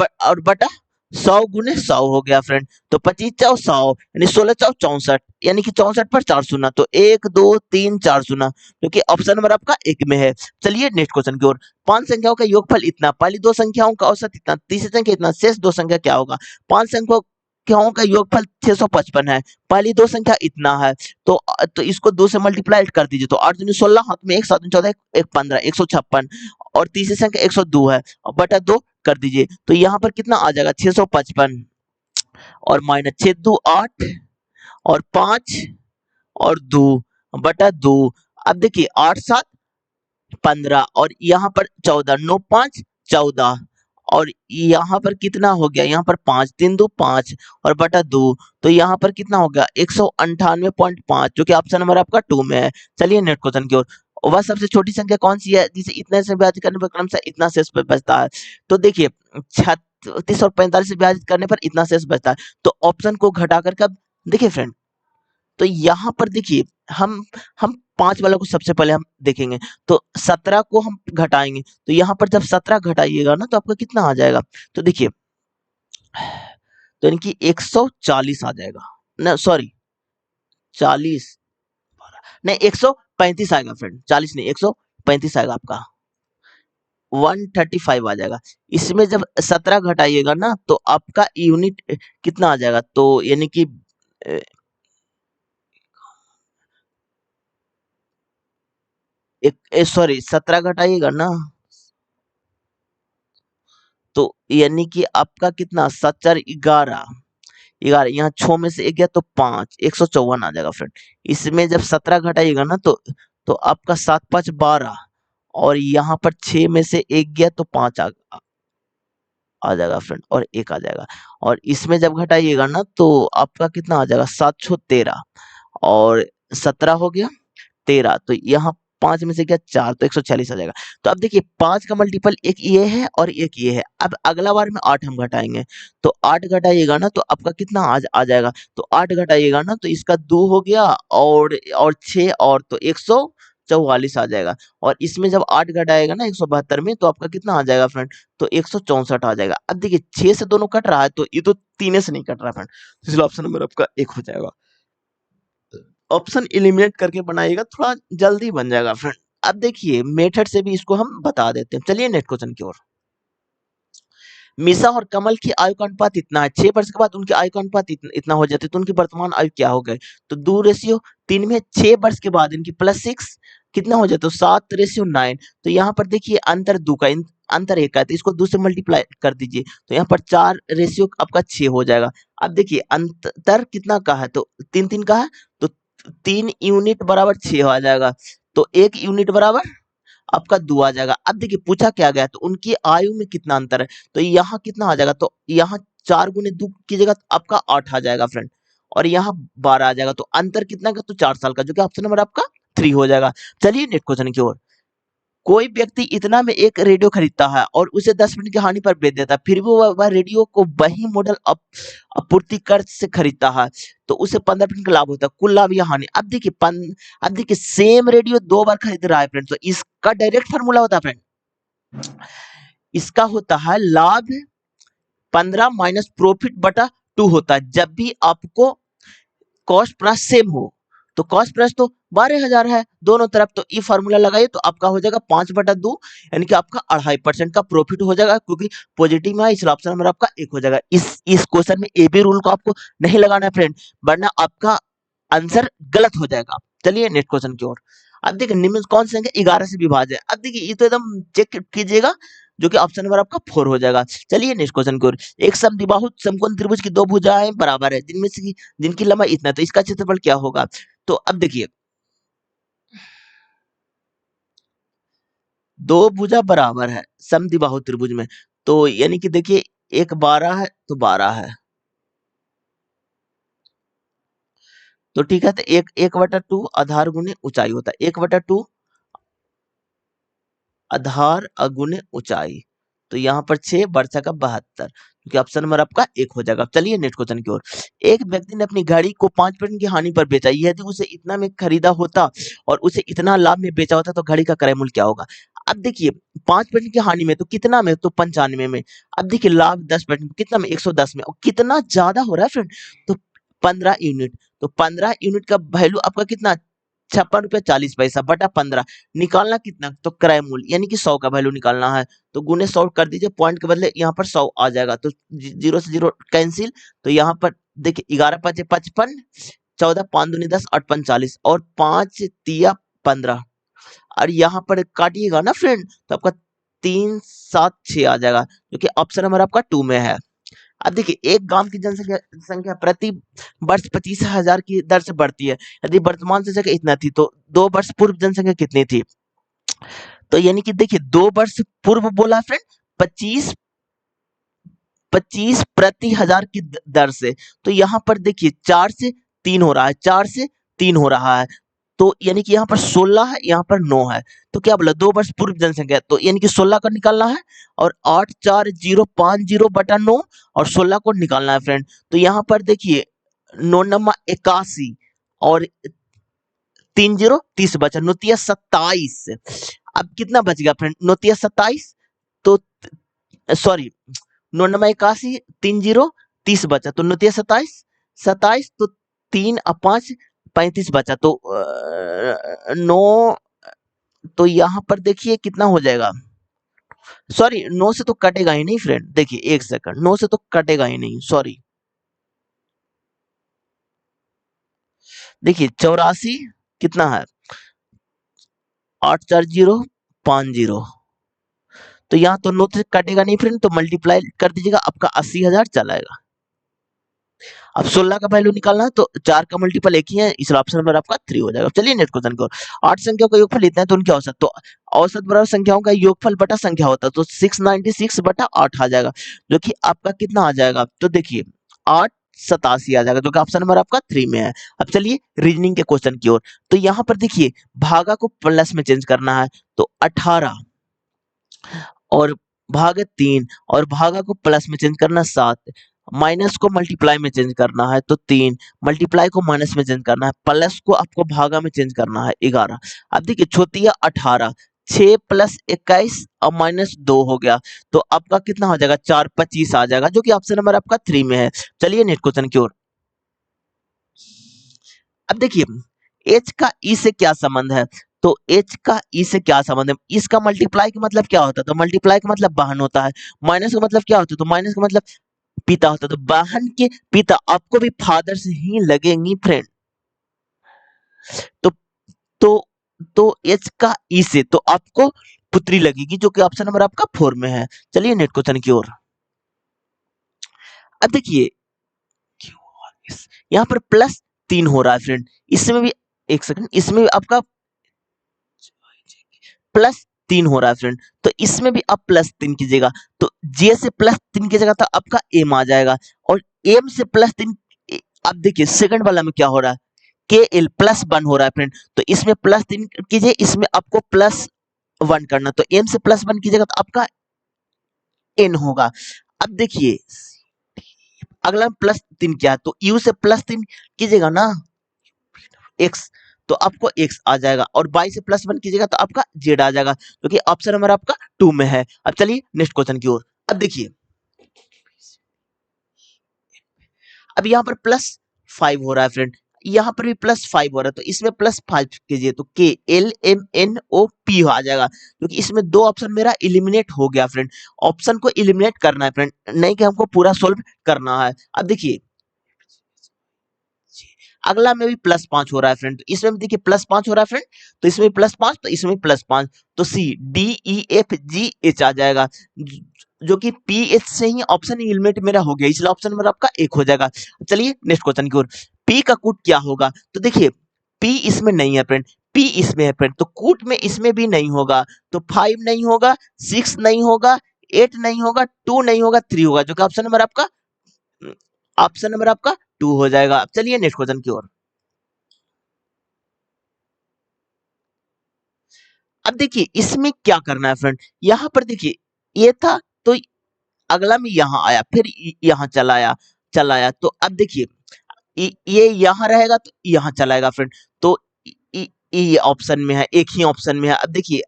बटा 100 गुने 100 हो गया फ्रेंड, तो 25 चौ 100 यानी 16 चौ 64, यानी कि 64 पर 4 शून्य, तो 1 2 3 4 शून्य, जो कि ऑप्शन नंबर आपका 1 में है। चलिए नेक्स्ट क्वेश्चन की ओर। 5 संख्याओं का योगफल इतना, पहली 2 संख्याओं का औसत इतना, तीसरी संख्या इतना, शेष 2 संख्या क्या होगा? 5 संख्याओं का योगफल 655 है, पहली 2 संख्या इतना है, तो इसको 2 से मल्टीप्लाई कर दीजिए, तो 8 दूनी 16, हाथ में 1 7 दूनी 14 1 15 156, और तीसरी संख्या 102 है, और बटा 2 कर दीजिए, तो यहाँ पर कितना आ जाएगा 655 और माइनस 6 2 8 और 5 और 2 बटा 2। अब देखिए 8 7 15 और यहाँ पर 14, 9 5 14, और यहाँ पर कितना हो गया, यहाँ पर 5 3 2 5 और बटा 2, तो यहाँ पर कितना हो गया 198.5, जो कि ऑप्शन नंबर आपका 2 में है। चलिए नेक्स्ट क्वेश्चन की ओर। वह सबसे छोटी संख्या कौन सी है जिसे इतने से विभाजित करने पर क्रमशः इतना शेष बचता है? तो देखिए 36 और 45 से विभाजित करने पर इतना शेष बचता है, तो ऑप्शन को घटा करके अब देखिए फ्रेंड, तो यहाँ पर देखिए हम 5 वाला को सबसे पहले हम देखेंगे, तो 17 को हम घटाएंगे, तो यहाँ पर जब 17 घटाइएगा ना, तो आपका कितना आ जाएगा? तो देखिए तो यानी कि 140 आ जाएगा, ना सॉरी 40 नहीं 135 आएगा फ्रेंड, 40 नहीं 135 आएगा आपका, 135 आ जाएगा। इसमें जब 17 घटाइएगा ना, तो आपका यूनिट कितना आ जाएगा? तो यानी कि एक सॉरी 17 घटाइएगा ना, तो यानी कि आपका कितना 7 4 11 11, यहाँ 6 में से 1 गया तो 5, 154 आ जाएगा फ्रेंड। इसमें जब 17 घटाइएगा ना, तो आपका 7 5 12 और यहाँ पर 6 में से 1 गया तो 5 आ जाएगा फ्रेंड, और 1 आ जाएगा, और इसमें जब घटाइएगा ना, तो आपका कितना आ जाएगा 7 6 13 और 17 हो गया 13, तो यहाँ 5 में से क्या 4, तो 146 आ जाएगा। तो अब देखिए 5 का मल्टीपल एक ये है और एक ये है। अब अगला बार में 8 हम घटाएंगे, तो 8 घटाइएगा ना, तो आपका कितना आ जाएगा? तो 8 घटाइएगा ना, तो इसका 2 हो गया और 6 और तो 144 आ जाएगा, और इसमें जब 8 घटाएगा ना 172 में, तो आपका कितना आ जाएगा फ्रेंड? तो 164 आ जाएगा। अब देखिए 6 से दोनों कट रहा है, तो ये तो 3 से नहीं कट रहा फ्रेंड, इसलिए ऑप्शन नंबर आपका 1 हो जाएगा। ऑप्शन एलिमिनेट करके बनाइएगा, थोड़ा जल्दी बन जाएगा फ्रेंड। अब देखिए मेथड से भी इसको हम बता देते हैं। चलिए नेक्स्ट क्वेश्चन की ओर। मीसा और कमल की आयु का अनुपात इतना है, 6 वर्ष के बाद उनकी आयु का अनुपात इतना हो जाता है, तो उनकी वर्तमान आयु क्या हो गई? तो 2:3 में 6 वर्ष के बाद इनकी +6 कितना हो जाता है? 7:9। तो यहाँ पर देखिए अंतर 2 का, अंतर 1 का है, तो इसको 2 से मल्टीप्लाई कर दीजिए, तो यहाँ पर 4 रेशियो आपका 6 हो जाएगा। अब देखिए अंतर कितना का है, तो 3 का है, तो 3 यूनिट बराबर 6 आ जाएगा, तो 1 यूनिट बराबर आपका 2 आ जाएगा। अब देखिए पूछा क्या गया, तो उनकी आयु में कितना अंतर है, तो यहाँ कितना आ जाएगा, तो यहाँ 4 गुने 2 कीजिएगा तो आपका 8 आ जाएगा फ्रेंड, और यहाँ 12 आ जाएगा, तो अंतर कितना का, तो 4 साल का, जो कि ऑप्शन नंबर आपका 3 हो जाएगा। चलिए नेक्स्ट क्वेश्चन की ओर। कोई व्यक्ति इतना में एक रेडियो खरीदता है और उसे 10 मिनट की हानि पर बेच देता है, फिर भी वह रेडियो को वही मॉडल आपूर्ति कर से खरीदता है, तो उसे 15 मिनट का लाभ होता है, कुल लाभ या हानि। अब देखिए सेम रेडियो 2 बार खरीद रहा है फ्रेंड, तो इसका डायरेक्ट फार्मूला होता है फ्रेंड, इसका होता है लाभ 15 माइनस प्रॉफिट बटा 2 होता है, जब भी आपको कॉस्ट प्राइस सेम हो, तो कॉस्ट प्राइस तो 12,000 है दोनों तरफ, तो ये फार्मूला लगाइए तो आपका हो जाएगा 5/2, यानी कि आपका 2.5% का प्रॉफिट हो जाएगा, क्योंकि पॉजिटिव में है, इसलिए ऑप्शन नंबर आपका 1 हो जाएगा। इस क्वेश्चन में ए बी रूल को आपको नहीं लगाना है फ्रेंड, वरना आपका आंसर गलत हो जाएगा। चलिए नेक्स्ट क्वेश्चन की ओर। अब देखिए निम्न में कौन सी संख्या 11 से विभाज्य है। अब देखिए ये तो एकदम चेक कीजिएगा, जो कि ऑप्शन नंबर आपका 4 हो जाएगा। चलिए नेक्स्ट क्वेश्चन की ओर। एक समद्विबाहु समकोण त्रिभुज की 2 भुजाएं बराबर है, जिनकी लंबाई इतना है, तो इसका क्षेत्रफल क्या होगा। तो अब देखिए 2 भुजा बराबर है समद्विबाहु त्रिभुज में, तो यानी कि देखिए एक 12 है तो 12 है, तो ठीक है, तो 1/2 आधार गुने ऊंचाई होता है, 1/2 आधार अगुने ऊंचाई, तो यहाँ पर 6 वर्षा का 72, क्योंकि ऑप्शन नंबर आपका 1 हो जाएगा। चलिए नेक्स्ट क्वेश्चन की ओर। एक व्यक्ति ने अपनी घड़ी को 5% की हानि पर बेचा, यदि उसे इतना में खरीदा होता और उसे इतना लाभ में बेचा होता, तो घड़ी का क्रय मूल्य क्या होगा। अब देखिए 5% की हानि में, तो कितना में, तो 95 में। अब देखिए लाभ 10% कितना में, 110 में, और कितना ज्यादा हो रहा है फ्रेंड, तो 15 यूनिट, तो 15 यूनिट का वैल्यू आपका कितना, 56 रुपया 40 पैसा बटा 15, निकालना कितना, तो क्रय मूल्य यानी कि 100 का वैल्यू निकालना है, तो गुने 100 कर दीजिए, पॉइंट के बदले यहाँ पर 100 आ जाएगा, तो 0 से 0 कैंसिल, तो यहाँ पर देखिए 11 5 55, 14 5 दूनी 10, 8 5 40, और 5 तिया 15, और यहाँ पर काटिएगा ना फ्रेंड, तो आपका 3 7 6 आ जाएगा, जो कि ऑप्शन नंबर आपका 2 में है। अब देखिए एक गांव की जनसंख्या संख्या प्रति वर्ष 25,000 की दर से बढ़ती है, यदि वर्तमान जनसंख्या इतना थी, तो 2 वर्ष पूर्व जनसंख्या कितनी थी, तो यानी कि देखिए 2 वर्ष पूर्व बोला फ्रेंड 25 25 प्रति हजार की दर से, तो यहाँ पर देखिए 4 से 3 हो रहा है, 4 से 3 हो रहा है, तो यानी कि यहाँ पर 16 है, यहाँ पर 9 है, तो क्या बोला 2 वर्ष पूर्व जनसंख्या, तो यानी कि 16 का निकालना है, और 84050 बटा 9 और 16 को निकालना है फ्रेंड, तो यहाँ पर देखिए 9 नंबर 81 और 30 30 बचा, 9 27, अब कितना बच गया फ्रेंड, 9 27, तो सॉरी 9 नंबर 81 30 30 बचा, तो 9 27 तो 3 और 5 35 बचा, तो 9, तो यहाँ पर देखिए कितना हो जाएगा, सॉरी 9 से तो कटेगा ही नहीं फ्रेंड, देखिए 1 सेकंड, 9 से तो कटेगा ही नहीं, सॉरी, देखिए 84 कितना है, 84050, तो यहाँ तो 9 से कटेगा नहीं फ्रेंड, तो मल्टीप्लाई कर दीजिएगा, आपका 80,000 चलाएगा। अब 16 का वैल्यू निकालना है, तो 4 का मल्टीपल एक ही है, इसलिए ऑप्शन नंबर आपका 3 हो जाएगा। चलिए नेक्स्ट क्वेश्चन को। 8 संख्याओं का योगफल इतना है, तो उनकी औसत, तो औसत बराबर संख्याओं का योगफल बटा संख्या होता है, तो 696 बटा 8 आ जाएगा, जो कि आपका कितना आ जाएगा, तो देखिए 887 आ जाएगा, जो कि ऑप्शन नंबर आपका 3 में है। अब चलिए रीजनिंग के क्वेश्चन की ओर। तो यहाँ पर देखिए भागा को प्लस में चेंज करना है, तो 18 और भाग 3, और भागा को प्लस में चेंज करना 7, माइनस को मल्टीप्लाई में चेंज करना है, तो 3, मल्टीप्लाई को माइनस में चेंज करना है, प्लस को आपको भागा में चेंज करना है 11। अब देखिए छोटिया 18, 6 + 21 और -2 हो गया, तो आपका कितना हो जाएगा, 4 25 आ जाएगा, जो कि ऑप्शन नंबर आपका 3 में है। चलिए नेक्स्ट क्वेश्चन की ओर। अब देखिए h का e से क्या संबंध है, तो h का e से क्या संबंध है, इसका मल्टीप्लाई का मतलब क्या होता है, तो मल्टीप्लाई का मतलब बहन होता है, माइनस का मतलब क्या होता है, तो माइनस का मतलब पिता होता है, तो बहन के पिता आपको भी फादर से ही लगेंगी फ्रेंड, तो तो तो h का e से, तो आपको पुत्री लगेगी, जो कि ऑप्शन नंबर आपका 4 में है। चलिए नेक्स्ट क्वेश्चन की ओर। अब देखिए यहाँ पर +3 हो रहा है फ्रेंड, इसमें भी एक सेकंड, इसमें भी आपका +3 हो रहा है फ्रेंड, तो इसमें भी आप +3 कीजिएगा, तो जे से +3 की जगह तो आपका एम आ जाएगा, और एम से +3। अब देखिए सेकंड वाला में क्या हो रहा है, के एल +1 हो रहा है फ्रेंड, तो इसमें +3 कीजिए, इसमें आपको +1 करना, तो एम से +1 कीजिएगा तो आपका एन होगा। अब देखिए अगला +3 क्या है, तो यू से +3 कीजिएगा ना एक्स, तो आपको एक्स आ जाएगा, और वाई से +1 कीजिएगा तो आपका जेड आ जाएगा, क्योंकि ऑप्शन नंबर आपका 2 में है। अब चलिए नेक्स्ट क्वेश्चन की ओर। अब देखिए अब यहाँ पर +5 हो रहा है फ्रेंड, यहाँ पर भी +5 हो रहा है, तो इसमें +5 कीजिए, तो K L M N O P आ जाएगा, क्योंकि इसमें दो ऑप्शन मेरा इलिमिनेट हो गया फ्रेंड। ऑप्शन को इलिमिनेट करना है फ्रेंड, नहीं कि हमको पूरा सोल्व करना है। अब देखिए अगला में भी +5 हो रहा है फ्रेंड, तो इसमें भी देखिए +5 हो रहा है फ्रेंड, तो इसमें +5, तो इसमें +5, तो C D E F G H आ जाएगा, जो कि पी एच से ही ऑप्शन एलिमिनेट मेरा हो गया, इसलिए ऑप्शन नंबर आपका 1 हो जाएगा। चलिए नेक्स्ट क्वेश्चन की ओर। पी का कूट क्या होगा, तो देखिए पी इसमें नहीं है फ्रेंड, पी इसमें है फ्रेंड, तो कूट में इसमें भी नहीं होगा, तो 5 नहीं होगा, 6 नहीं होगा, 8 नहीं होगा, 2 नहीं होगा, 3 होगा, जो कि ऑप्शन नंबर आपका 2 हो जाएगा। अब चलिए नेक्स्ट क्वेश्चन की ओर। अब देखिए इसमें क्या करना है फ्रेंड, यहाँ पर देखिए ये था, तो अगला में यहाँ आया, फिर यहाँ चला आया, तो अब देखिए ये यहाँ रहेगा तो यहाँ चलाएगा फ्रेंड, तो ये ऑप्शन में है, एक ही ऑप्शन में है। अब देखिए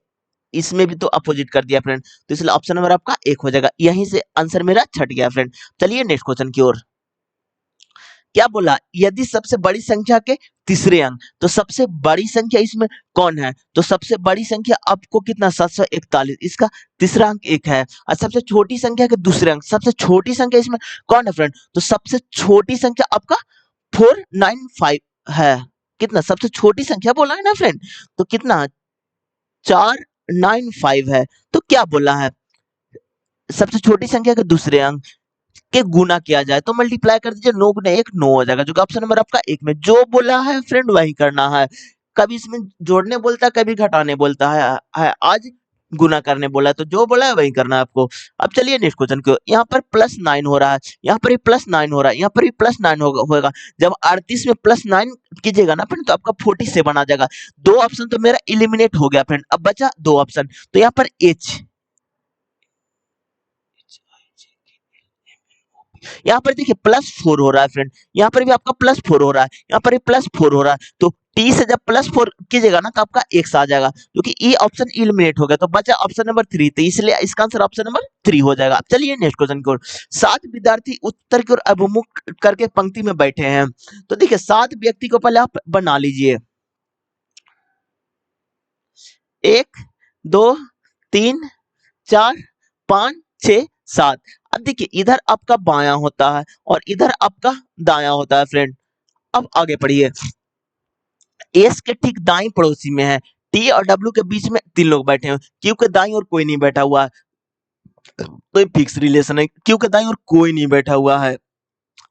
इसमें भी तो अपोजिट कर दिया फ्रेंड, तो इसलिए ऑप्शन नंबर आपका 1 हो जाएगा, यहीं से आंसर मेरा छट गया फ्रेंड। चलिए नेक्स्ट क्वेश्चन की ओर। क्या बोला, यदि सबसे बड़ी संख्या के तीसरे अंक, तो सबसे बड़ी संख्या इसमें कौन है, तो सबसे बड़ी संख्या आपको कितना 741, इसका तीसरा अंक 1 है, और सबसे छोटी संख्या के दूसरे अंक, सबसे छोटी संख्या इसमें कौन है फ्रेंड, तो सबसे छोटी संख्या आपका 495 है। कितना सबसे छोटी संख्या बोला है ना फ्रेंड, तो कितना 495 है, तो क्या बोला है, सबसे छोटी संख्या के दूसरे अंक के गुना किया जाए, तो मल्टीप्लाई कर दीजिए, 9 गुना 1 9 हो जाएगा, जो कि ऑप्शन नंबर आपका 1 में जो बोला है फ्रेंड वही करना है। कभी इसमें जोड़ने बोलता है, कभी घटाने बोलता है, आज गुना करने बोला है, तो जो बोला है वही करना है आपको। अब चलिए नेक्स्ट क्वेश्चन को, यहाँ पर +9 हो रहा है, यहाँ पर भी +9 हो रहा है, यहाँ पर भी +9 होगा। जब 38 में +9 कीजिएगा ना फ्रेंड, तो आपका 47 आ जाएगा। दो ऑप्शन तो मेरा इलिमिनेट हो गया फ्रेंड, अब बचा दो ऑप्शन, तो यहाँ पर एच, यहाँ पर देखिए +4 हो रहा है फ्रेंड, यहाँ पर भी आपका +4 हो रहा है, यहाँ पर भी +4 हो रहा है, तो टी से जब +4 कीजिएगा ना तो आपका एक्स आ जाएगा, क्योंकि ये ऑप्शन इलिमिनेट हो गया, तो बचा ऑप्शन नंबर 3, तो इसलिए इसका आंसर ऑप्शन नंबर 3 हो जाएगा। अब चलिए नेक्स्ट क्वेश्चन की ओर। 7 विद्यार्थी उत्तर की ओर अभिमुख करके पंक्ति में बैठे हैं, तो देखिए 7 व्यक्ति को पहले आप बना लीजिए, 1 2 3 4 5 6 7। अब देखिए इधर आपका बायां होता है और इधर आपका दायां होता है फ्रेंड। अब आगे पढ़िए, एस के ठीक दाई पड़ोसी में है, टी और डब्ल्यू के बीच में 3 लोग बैठे हैं, क्यू के दाई और कोई नहीं बैठा हुआ है, तो ये फिक्स रिलेशन है, क्यू के दाई और कोई नहीं बैठा हुआ है।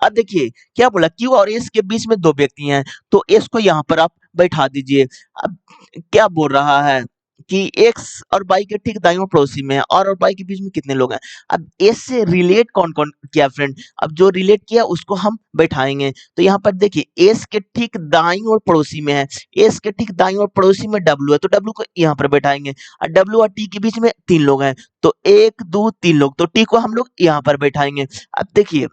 अब देखिए क्या बोला, क्यू और एस के बीच में 2 व्यक्ति हैं, तो एस को यहाँ पर आप बैठा दीजिए। अब क्या बोल रहा है कि एक्स और वाई के ठीक दाईं ओर पड़ोसी में है, और वाई के बीच में कितने लोग हैं। अब एस से रिलेट कौन कौन किया फ्रेंड, अब जो रिलेट किया उसको हम बैठाएंगे, तो यहाँ पर देखिए एस के ठीक दाईं ओर पड़ोसी में है, एस के ठीक दाईं ओर पड़ोसी में डब्ल्यू है, तो डब्ल्यू को यहाँ पर बैठाएंगे, और डब्ल्यू और टी के बीच में 3 लोग हैं, तो 1 2 3 लोग, तो टी को हम लोग यहाँ पर बैठाएंगे। अब देखिए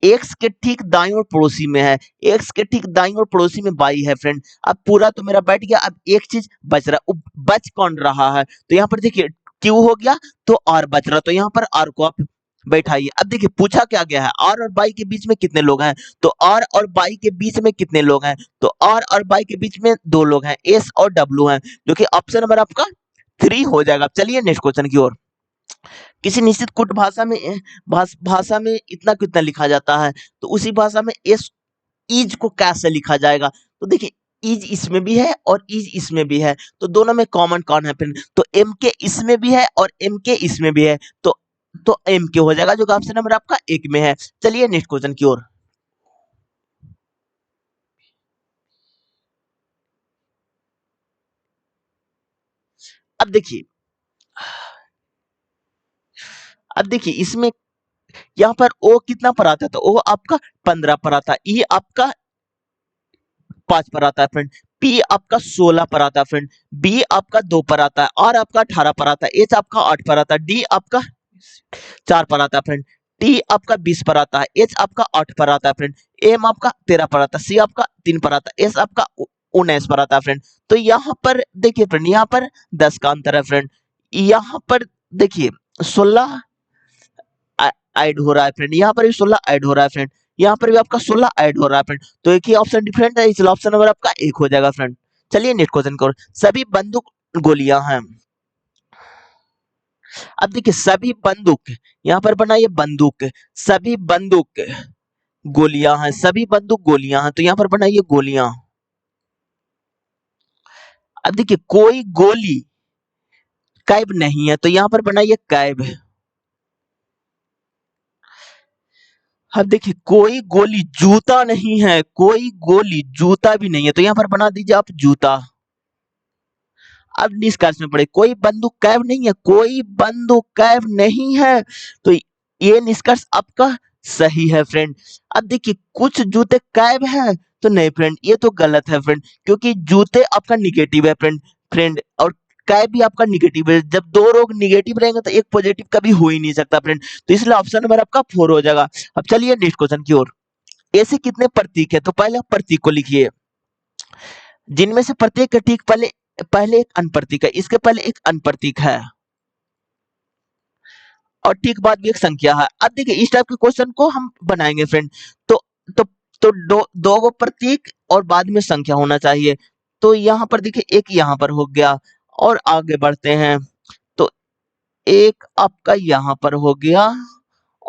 एक्स के ठीक दाईं ओर पड़ोसी में है, एक्स के ठीक दाईं ओर पड़ोसी में वाई है फ्रेंड। अब पूरा तो मेरा बैठ गया, अब एक चीज बच रहा, बच कौन रहा है, तो यहाँ पर देखिए क्यू हो गया, तो आर बच रहा, तो यहाँ पर आर को आप बैठाइए। अब देखिए पूछा क्या गया है, आर और बाई के बीच में कितने लोग हैं, तो आर और बाई के बीच में कितने लोग हैं, तो आर और बाई के बीच में 2 लोग हैं, एस और डब्ल्यू हैं, जो कि ऑप्शन नंबर आपका 3 हो जाएगा। चलिए नेक्स्ट क्वेश्चन की ओर। किसी निश्चित कुट भाषा में इतना कितना लिखा जाता है, तो उसी भाषा में एस इज को कैसे लिखा जाएगा, तो देखिए इज इसमें भी है और इज इसमें भी है, तो दोनों में कॉमन कौन है फ्रेंड? तो एम के इसमें भी है और एम के इसमें भी है, तो एम के हो जाएगा जो कि ऑप्शन नंबर आपका एक में है। चलिए नेक्स्ट क्वेश्चन की ओर। अब देखिए, इसमें यहाँ पर ओ कितना पर आता है? तो ओ आपका 15 पर आता है, ई आपका 5 पर आता है फ्रेंड, पी आपका 16 पर आता है फ्रेंड, बी आपका 2 पर आता है, आर आपका 18 पर आता है, एच आपका 8 पर आता है, डी आपका 4 पर आता है फ्रेंड, टी आपका 20 पर आता है, एच आपका 8 पर आता है फ्रेंड, एम आपका 13 पर आता है, सी आपका 3 पर आता है, एस आपका 19 पर आता है फ्रेंड। तो यहाँ पर देखिए फ्रेंड, यहाँ पर 10 का अंतर है फ्रेंड, यहाँ पर देखिए 16 ऐड हो रहा है फ्रेंड, यहाँ पर भी 16 ऐड हो रहा है फ्रेंड, यहाँ पर भी आपका 16 ऐड हो रहा है फ्रेंड, तो एक ही ऑप्शन डिफरेंट है, इसलिए ऑप्शन नंबर आपका एक हो जाएगा फ्रेंड। चलिए नेक्स्ट क्वेश्चन करो। सभी बंदूक गोलियां हैं। अब देखिए सभी बंदूक, यहाँ पर बना ये बंदूक, सभी बंदूक गोलियां हैं, सभी बंदूक गोलियां हैं, तो यहाँ पर बना ये गोलियां। अब देखिए कोई गोली कैब नहीं है, तो यहाँ पर बना ये कैब। अब देखिए कोई गोली जूता नहीं है, कोई गोली जूता भी नहीं है, तो यहाँ पर बना दीजिए आप जूता। अब निष्कर्ष में पड़े, कोई बंदूक कैब नहीं है, कोई बंदूक कैब नहीं है, तो ये निष्कर्ष आपका सही है फ्रेंड। अब देखिए कुछ जूते कैब हैं, तो नहीं फ्रेंड, ये तो गलत है फ्रेंड, क्योंकि जूते आपका निगेटिव है फ्रेंड, और कैब भी आपका निगेटिव है। जब दो लोग निगेटिव रहेंगे तो एक पॉजिटिव कभी हो ही नहीं सकता फ्रेंड, तो इसलिए ऑप्शन नंबर आपका 4 हो जाएगा। अब चलिए नेक्स्ट क्वेश्चन की ओर। ऐसे कितने प्रतीक है? तो पहले आप प्रतीक को लिखिए, जिनमें से प्रत्येक का ठीक पहले पहले एक अनप्रतीक है, इसके पहले एक अनप्रतीक है और ठीक बाद भी एक संख्या है। अब देखिए इस टाइप के क्वेश्चन को हम बनाएंगे फ्रेंड, तो तो तो दो गो प्रतीक और बाद में संख्या होना चाहिए। तो यहाँ पर देखिए एक यहाँ पर हो गया, और आगे बढ़ते हैं, तो एक आपका यहाँ पर हो गया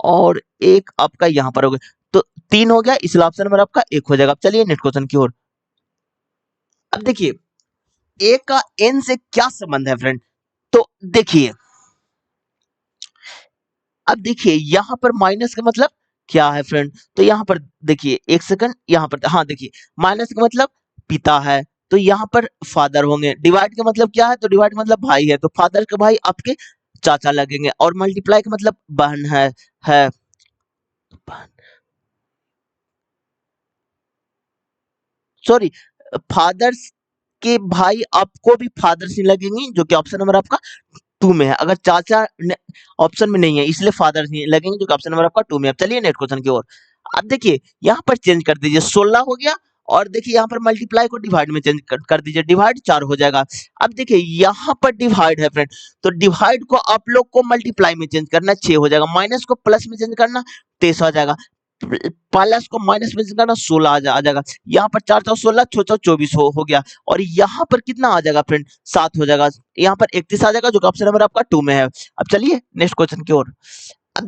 और एक आपका यहाँ पर हो गया, तो 3 हो गया, इसलिए ऑप्शन नंबर आपका एक हो जाएगा। चलिए नेक्स्ट क्वेश्चन की ओर। अब देखिए ए का एन से क्या संबंध है फ्रेंड? तो देखिए, अब देखिए यहाँ पर माइनस का मतलब क्या है फ्रेंड? तो यहाँ पर देखिए एक सेकंड, यहाँ पर हाँ देखिए माइनस का मतलब पिता है, तो यहाँ पर फादर होंगे। डिवाइड का मतलब क्या है? तो डिवाइड का मतलब भाई है, तो फादर का भाई आपके चाचा लगेंगे, और मल्टीप्लाई का मतलब बहन है सॉरी, फादर्स के भाई आपको भी फादर्स ही लगेंगे, जो कि ऑप्शन नंबर आपका 2 में है। अगर चाचा ऑप्शन में नहीं है, इसलिए फादर नहीं लगेंगे, जो कि ऑप्शन नंबर आपका 2 में है। अब चलिए नेक्स्ट क्वेश्चन की ओर। अब देखिए यहाँ पर चेंज कर दीजिए, 16 हो गया, और देखिए यहाँ पर मल्टीप्लाई को डिवाइड में चेंज कर दीजिए, डिवाइड 4 हो जाएगा। अब देखिए यहाँ पर डिवाइड है फ्रेंड, तो डिवाइड को आप लोग को मल्टीप्लाई में चेंज करना, 6 हो जाएगा, माइनस को प्लस में चेंज करना, 23 आ जाएगा, प्लस को माइनस में चेंज करना, 16 आ जाएगा। यहाँ पर 4 4 16 6 6 24 हो गया, और यहाँ पर कितना आ जाएगा फ्रेंड? 7 हो जाएगा, यहाँ पर 31 आ जाएगा, जो कि ऑप्शन नंबर आपका 2 में है। अब चलिए नेक्स्ट क्वेश्चन की ओर। अब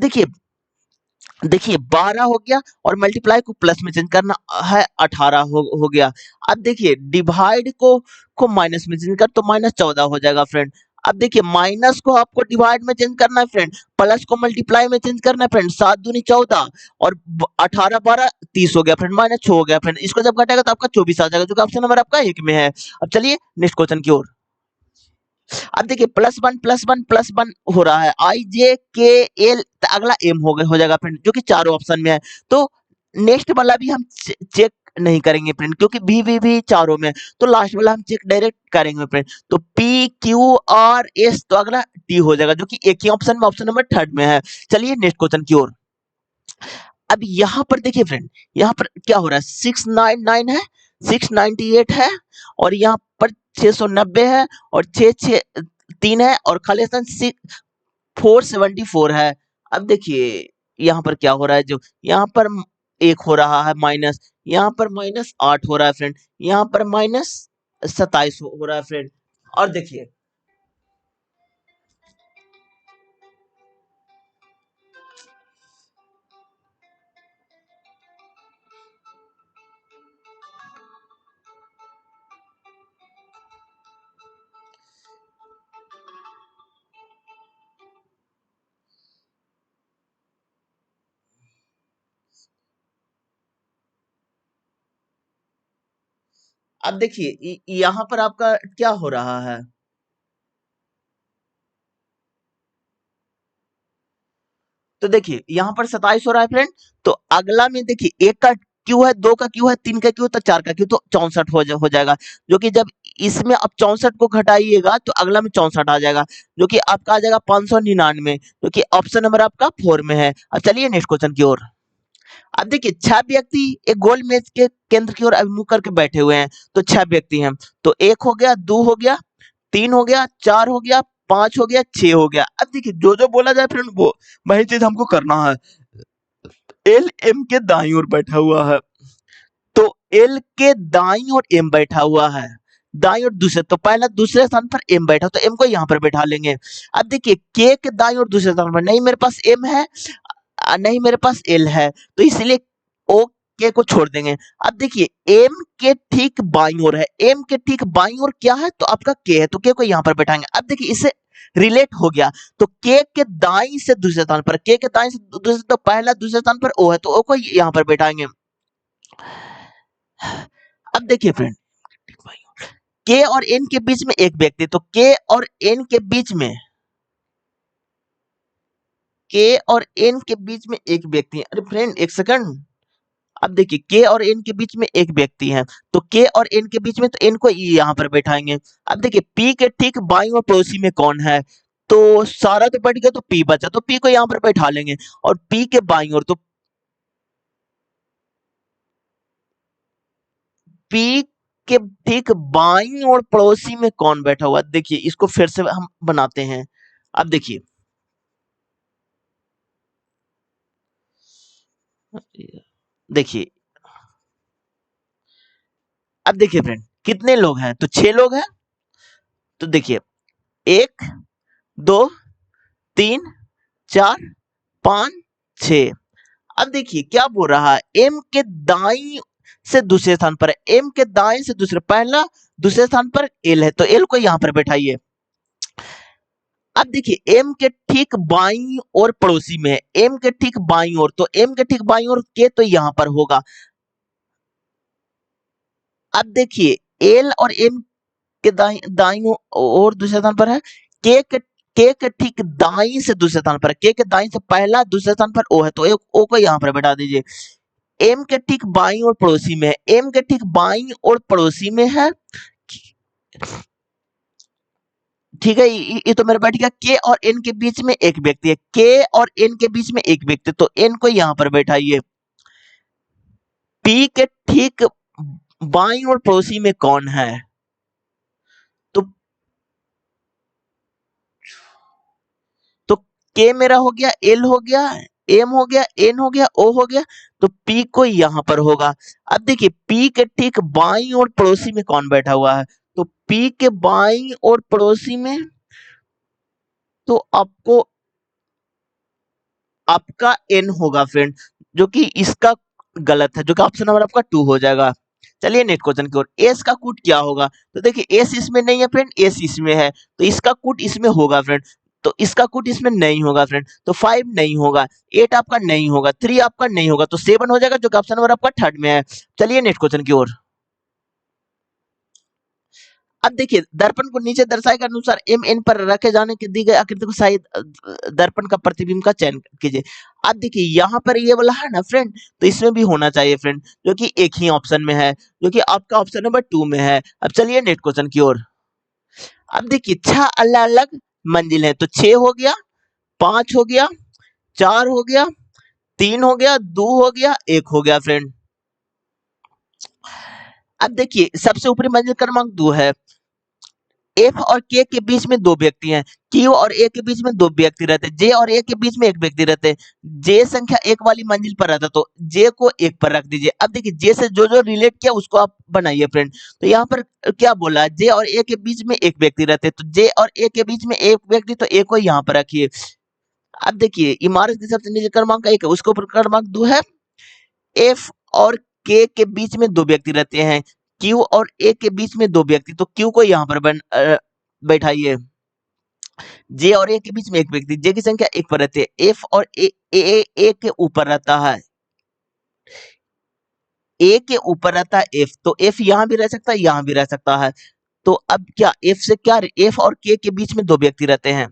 देखिए 12 हो गया, और मल्टीप्लाई को प्लस में चेंज करना है, 18 हो गया। अब देखिए डिवाइड को माइनस में चेंज कर, तो माइनस 14 हो जाएगा फ्रेंड। अब देखिए माइनस को आपको डिवाइड में चेंज करना है फ्रेंड, प्लस को मल्टीप्लाई में चेंज करना है फ्रेंड, 7 दूनी 14, और 18 12 30 हो गया फ्रेंड, माइनस 6 हो गया फ्रेंड, इसको जब घटेगा तो आपका 24 आ जाएगा, जो कि ऑप्शन नंबर आपका एक में है। अब चलिए नेक्स्ट क्वेश्चन की ओर। अब देखिए plus one plus one plus one हो रहा है, आई जे के एल, अगला एम हो जाएगा फ्रेंड, जो कि चारों ऑप्शन में है। तो नेक्स्ट वाला भी हम चेक नहीं करेंगे फ्रेंड, क्योंकि बी वी भी चारों में है, तो लास्ट वाला हम चेक डायरेक्ट करेंगे फ्रेंड। तो पी क्यू आर एस, तो अगला टी हो जाएगा, जो कि एक ही ऑप्शन में ऑप्शन नंबर थर्ड में है। चलिए नेक्स्ट क्वेश्चन की ओर। अब यहाँ पर देखिए फ्रेंड, यहाँ पर क्या हो रहा है, 699 है, 698 है, और यहाँ पर 690 है, और 663 है, और खाली स्थान 474 है। अब देखिए यहाँ पर क्या हो रहा है, जो यहाँ पर एक हो रहा है माइनस, यहाँ पर माइनस 8 हो रहा है फ्रेंड, यहाँ पर माइनस 27 हो रहा है फ्रेंड। और देखिए अब देखिए यहाँ पर आपका क्या हो रहा है, तो देखिए यहाँ पर 27 हो रहा है फ्रेंड। तो अगला में देखिए एक का क्यू है, दो का क्यू है, तीन का क्यू, तो चार का क्यू, तो 64 हो जाएगा। जो कि जब इसमें आप 64 को घटाइएगा तो अगला में 64 आ जाएगा, जो कि आपका आ जाएगा 599, जो कि ऑप्शन नंबर आपका 4 में है। अब चलिए नेक्स्ट क्वेश्चन की ओर। अब देखिए 6 व्यक्ति एक गोल मेज के केंद्र की ओर अभिमुख करके बैठे हुए हैं। तो 6 व्यक्ति हैं, तो एक हो गया, दो हो गया, तीन हो गया, चार हो गया, पांच हो गया, छह हो गया। अब देखिए जो जो बोला जाए फ्रेंड वो वही चीज हमको करना है। एल एम के दाईं ओर बैठा हुआ है, तो एल के दाईं ओर एम बैठा हुआ है, दाईं ओर दूसरे, तो पहला दूसरे स्थान पर एम बैठा, तो एम को यहाँ पर बैठा लेंगे। अब देखिए के दाईं ओर दूसरे स्थान पर नहीं मेरे पास एम है, नहीं मेरे पास एल है, तो इसलिए ओ के को छोड़ देंगे। अब देखिए एम के ठीक बाईं ओर है, एम के ठीक बाईं ओर क्या है, तो आपका के है, तो के को यहाँ पर बैठाएंगे। अब देखिए इससे रिलेट हो गया, तो के दाईं से दूसरे स्थान पर, के दाईं से दूसरे, तो पहला दूसरे स्थान पर ओ है, तो ओ को यहाँ पर बैठाएंगे। अब देखिए फ्रेंड के और एन के बीच में एक व्यक्ति, तो के और एन के बीच में, के और एन के बीच में एक व्यक्ति है। अरे फ्रेंड एक सेकंड, अब देखिए के और एन के बीच में एक व्यक्ति है, तो के और एन के बीच में, तो एन को यहाँ पर बैठाएंगे। अब देखिए पी के ठीक बाईं और पड़ोसी में कौन है, तो सारा तो बैठ गया, तो पी बचा, तो पी को यहाँ पर बैठा लेंगे। और पी के बाईं ओर, तो पी के ठीक बाईं ओर पड़ोसी में कौन बैठा हुआ, देखिए इसको फिर से हम बनाते हैं। अब देखिए, देखिए अब देखिए फ्रेंड कितने लोग हैं, तो 6 लोग हैं। तो देखिए एक, दो, तीन, चार, पांच, छह। अब देखिए क्या बोल रहा है, एम के दाईं से दूसरे स्थान पर है, एम के दाईं से दूसरे, पहला दूसरे स्थान पर एल है, तो एल को यहां पर बैठाइए। अब देखिए एम के ठीक बाईं और पड़ोसी में है, एम के ठीक बाईं ओर, तो एम के ठीक बाईं ओर के तो यहां पर होगा। अब देखिए एल और एम के दाईं दाईं और दूसरे स्थान पर है, के के ठीक दाईं से दूसरे स्थान पर है, के दाईं से पहला दूसरे स्थान पर ओ है, तो ओ को यहाँ पर बैठा दीजिए। एम के ठीक बाईं और पड़ोसी में है, एम के ठीक बाईं और पड़ोसी में है, ठीक है। ये तो मेरा बैठ गया। के और एन के बीच में एक व्यक्ति है, के और एन के बीच में एक व्यक्ति, तो एन को यहाँ पर बैठाइए। पी के ठीक बाईं और पड़ोसी में कौन है, तो तो के मेरा हो गया, एल हो गया, एम हो गया, एन हो गया, ओ हो गया, तो पी को यहां पर होगा। अब देखिए पी के ठीक बाईं और पड़ोसी में कौन बैठा हुआ है, तो पी के बाईं और पड़ोसी में, तो आपको आपका एन होगा फ्रेंड, जो कि इसका गलत है, जो कि ऑप्शन नंबर आपका 2 हो जाएगा। चलिए नेक्स्ट क्वेश्चन की ओर। एस का कूट क्या होगा, तो देखिए एस इसमें नहीं है फ्रेंड, एस इसमें है, तो इसका कूट इसमें होगा फ्रेंड, तो इसका कूट इसमें नहीं होगा फ्रेंड, तो 5 नहीं होगा, 8 आपका नहीं होगा, 3 आपका नहीं होगा, तो 7 हो जाएगा, जो कि ऑप्शन नंबर आपका थर्ड में है। चलिए नेक्स्ट क्वेश्चन की ओर। अब देखिए दर्पण को नीचे दर्शाए के अनुसार एम एन पर रखे जाने के दी गई आकृति को शायद दर्पण का प्रतिबिंब का चयन कीजिए। अब देखिए यहाँ पर ये वाला है ना फ्रेंड, तो इसमें भी होना चाहिए फ्रेंड, जो कि एक ही ऑप्शन में है, जो कि आपका ऑप्शन नंबर 2 में है। अब चलिए नेक्स्ट क्वेश्चन की ओर। अब देखिए 6 अलग अलग मंजिल है, तो 6 हो गया, 5 हो गया, 4 हो गया, 3 हो गया, 2 हो गया, 1 हो गया फ्रेंड। अब देखिए सबसे ऊपरी मंजिल क्रमांक 2 है, एफ और के के बीच में दो व्यक्ति हैं, क्यू और ए के बीच में दो व्यक्ति रहते हैं, जे और ए के बीच में एक व्यक्ति रहते हैं, जे संख्या एक वाली मंजिल पर रहता है, तो जे को एक पर रख दीजिए। अब देखिए जे से जो जो रिलेट किया उसको आप बनाइए फ्रेंड। तो यहाँ पर क्या बोला है, जे और ए के बीच में एक व्यक्ति रहते हैं, तो जे और ए के बीच में एक व्यक्ति, तो ए को यहाँ पर रखिए। अब देखिए इमारत के सबसे नीचे क्रमांक 1 है, उसके ऊपर क्रमांक 2 है। एफ और के बीच में दो व्यक्ति रहते हैं, क्यू और ए के बीच में दो व्यक्ति, तो क्यू को यहाँ पर बैठाइए। जे और ए के बीच में एक व्यक्ति, जे की संख्या एक पर रहती है, एफ और ए के ऊपर रहता है, ए के ऊपर रहता है एफ, तो एफ यहाँ भी रह सकता है, यहाँ भी रह सकता है। तो अब क्या एफ से क्या, एफ और के बीच में दो व्यक्ति रहते हैं,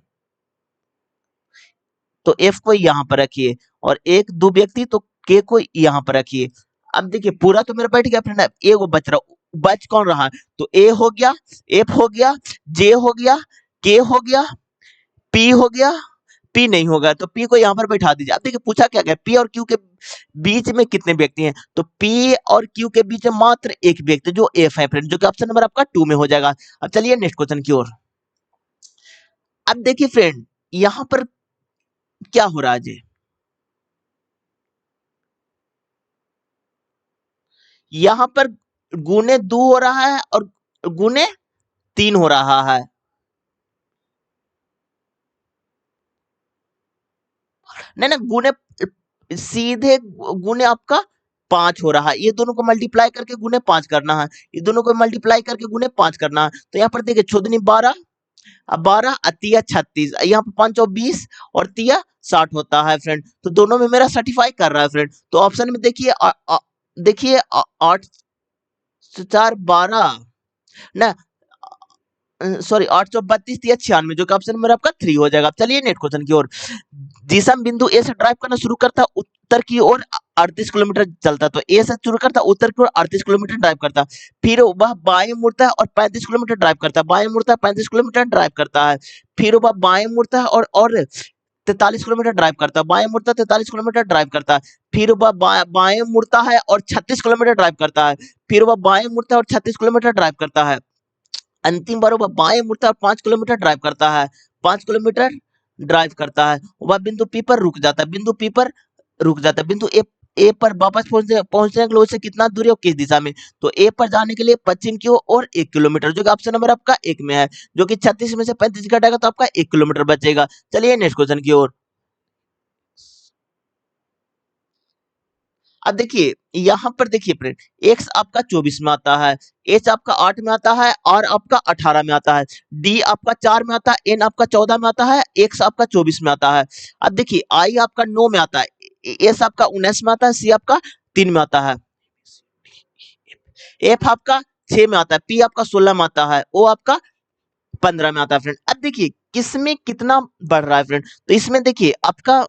तो एफ को यहाँ पर रखिए और एक दो व्यक्ति, तो के को यहाँ पर रखिए। अब देखिए पूरा तो मेरा बैठ गया फ्रेंड, अब ए को बच रहा, बच कौन रहा, तो ए हो गया, एफ हो गया, जे हो गया, के हो गया, पी हो गया, पी नहीं होगा तो पी को यहाँ पर बैठा दीजिए। अब देखिए पूछा क्या गया, पी और क्यू के बीच में कितने व्यक्ति हैं, तो पी और क्यू के बीच में मात्र एक व्यक्ति जो एफ है फ्रेंड, जो कि ऑप्शन नंबर आपका 2 में हो जाएगा। अब चलिए नेक्स्ट क्वेश्चन की ओर। अब देखिए फ्रेंड यहाँ पर क्या हो रहा है जी, यहाँ पर गुने 2 हो रहा है और गुने 3 हो रहा है। नहीं ना, गुने सीधे गुने आपका 5 हो रहा है, ये दोनों को मल्टीप्लाई करके गुने 5 करना है, ये दोनों को मल्टीप्लाई करके गुने 5 करना है। तो यहाँ पर देखिए छोदनी 12, अब 12 तिया 36, यहाँ पर 5 और 20 और तिया 60 होता है फ्रेंड, तो दोनों में मेरा सर्टिफाई कर रहा है फ्रेंड। तो ऑप्शन में देखिए देखिए 8 से 4 12 ना, सॉरी 832 या 96, जो कि ऑप्शन नंबर आपका 3 हो जाएगा। चलिए नेक्स्ट क्वेश्चन की ओर। जिसम बिंदु ए से ड्राइव करना शुरू करता उत्तर की ओर 38 किलोमीटर चलता, तो ए से शुरू करता उत्तर की ओर 38 किलोमीटर ड्राइव करता, फिर वह बाएं मुड़ता है और 35 किलोमीटर ड्राइव करता है, बाएं मुड़ता है 35 किलोमीटर ड्राइव करता है, फिर वह बाएं मुड़ता है और 43 किलोमीटर ड्राइव करता है, बाएं मुड़ता है 43 किलोमीटर ड्राइव करता है, फिर वह बाएं मुड़ता है और 36 किलोमीटर ड्राइव करता है, फिर वह बाएं मुड़ता है और 36 किलोमीटर ड्राइव करता है, अंतिम बार वह बाएं मुड़ता है और 5 किलोमीटर ड्राइव करता है, 5 किलोमीटर ड्राइव करता है, वह बिंदु पी पर रुक जाता है, बिंदु पी पर रुक जाता है, बिंदु ए पर वापस पहुंचने के लिए उसे कितना दूरी और किस दिशा में, तो ए पर जाने के लिए पश्चिम की ओर और 1 किलोमीटर, जो कि ऑप्शन नंबर आपका 1 में है, जो कि 36 में से 35 घटाएगा तो आपका 1 किलोमीटर बचेगा। चलिए नेक्स्ट क्वेश्चन की ओर। अब देखिए यहाँ पर देखिए फ्रेंड, एक्स आपका 24 में आता है, एच आपका 8 में आता है, आर आपका 18 में आता है, डी आपका 4 में आता है, एन आपका 14 में आता है, एक्स आपका 24 में आता है। अब देखिए आई आपका 9 में आता है, एस आपका 19 में आता है, सी आपका 3 में आता है, एफ आपका 6 में आता है, पी आपका 16 में आता है, ओ आपका 15 में आता है फ्रेंड। अब देखिए किसमें कितना बढ़ रहा है फ्रेंड, तो इसमें देखिए आपका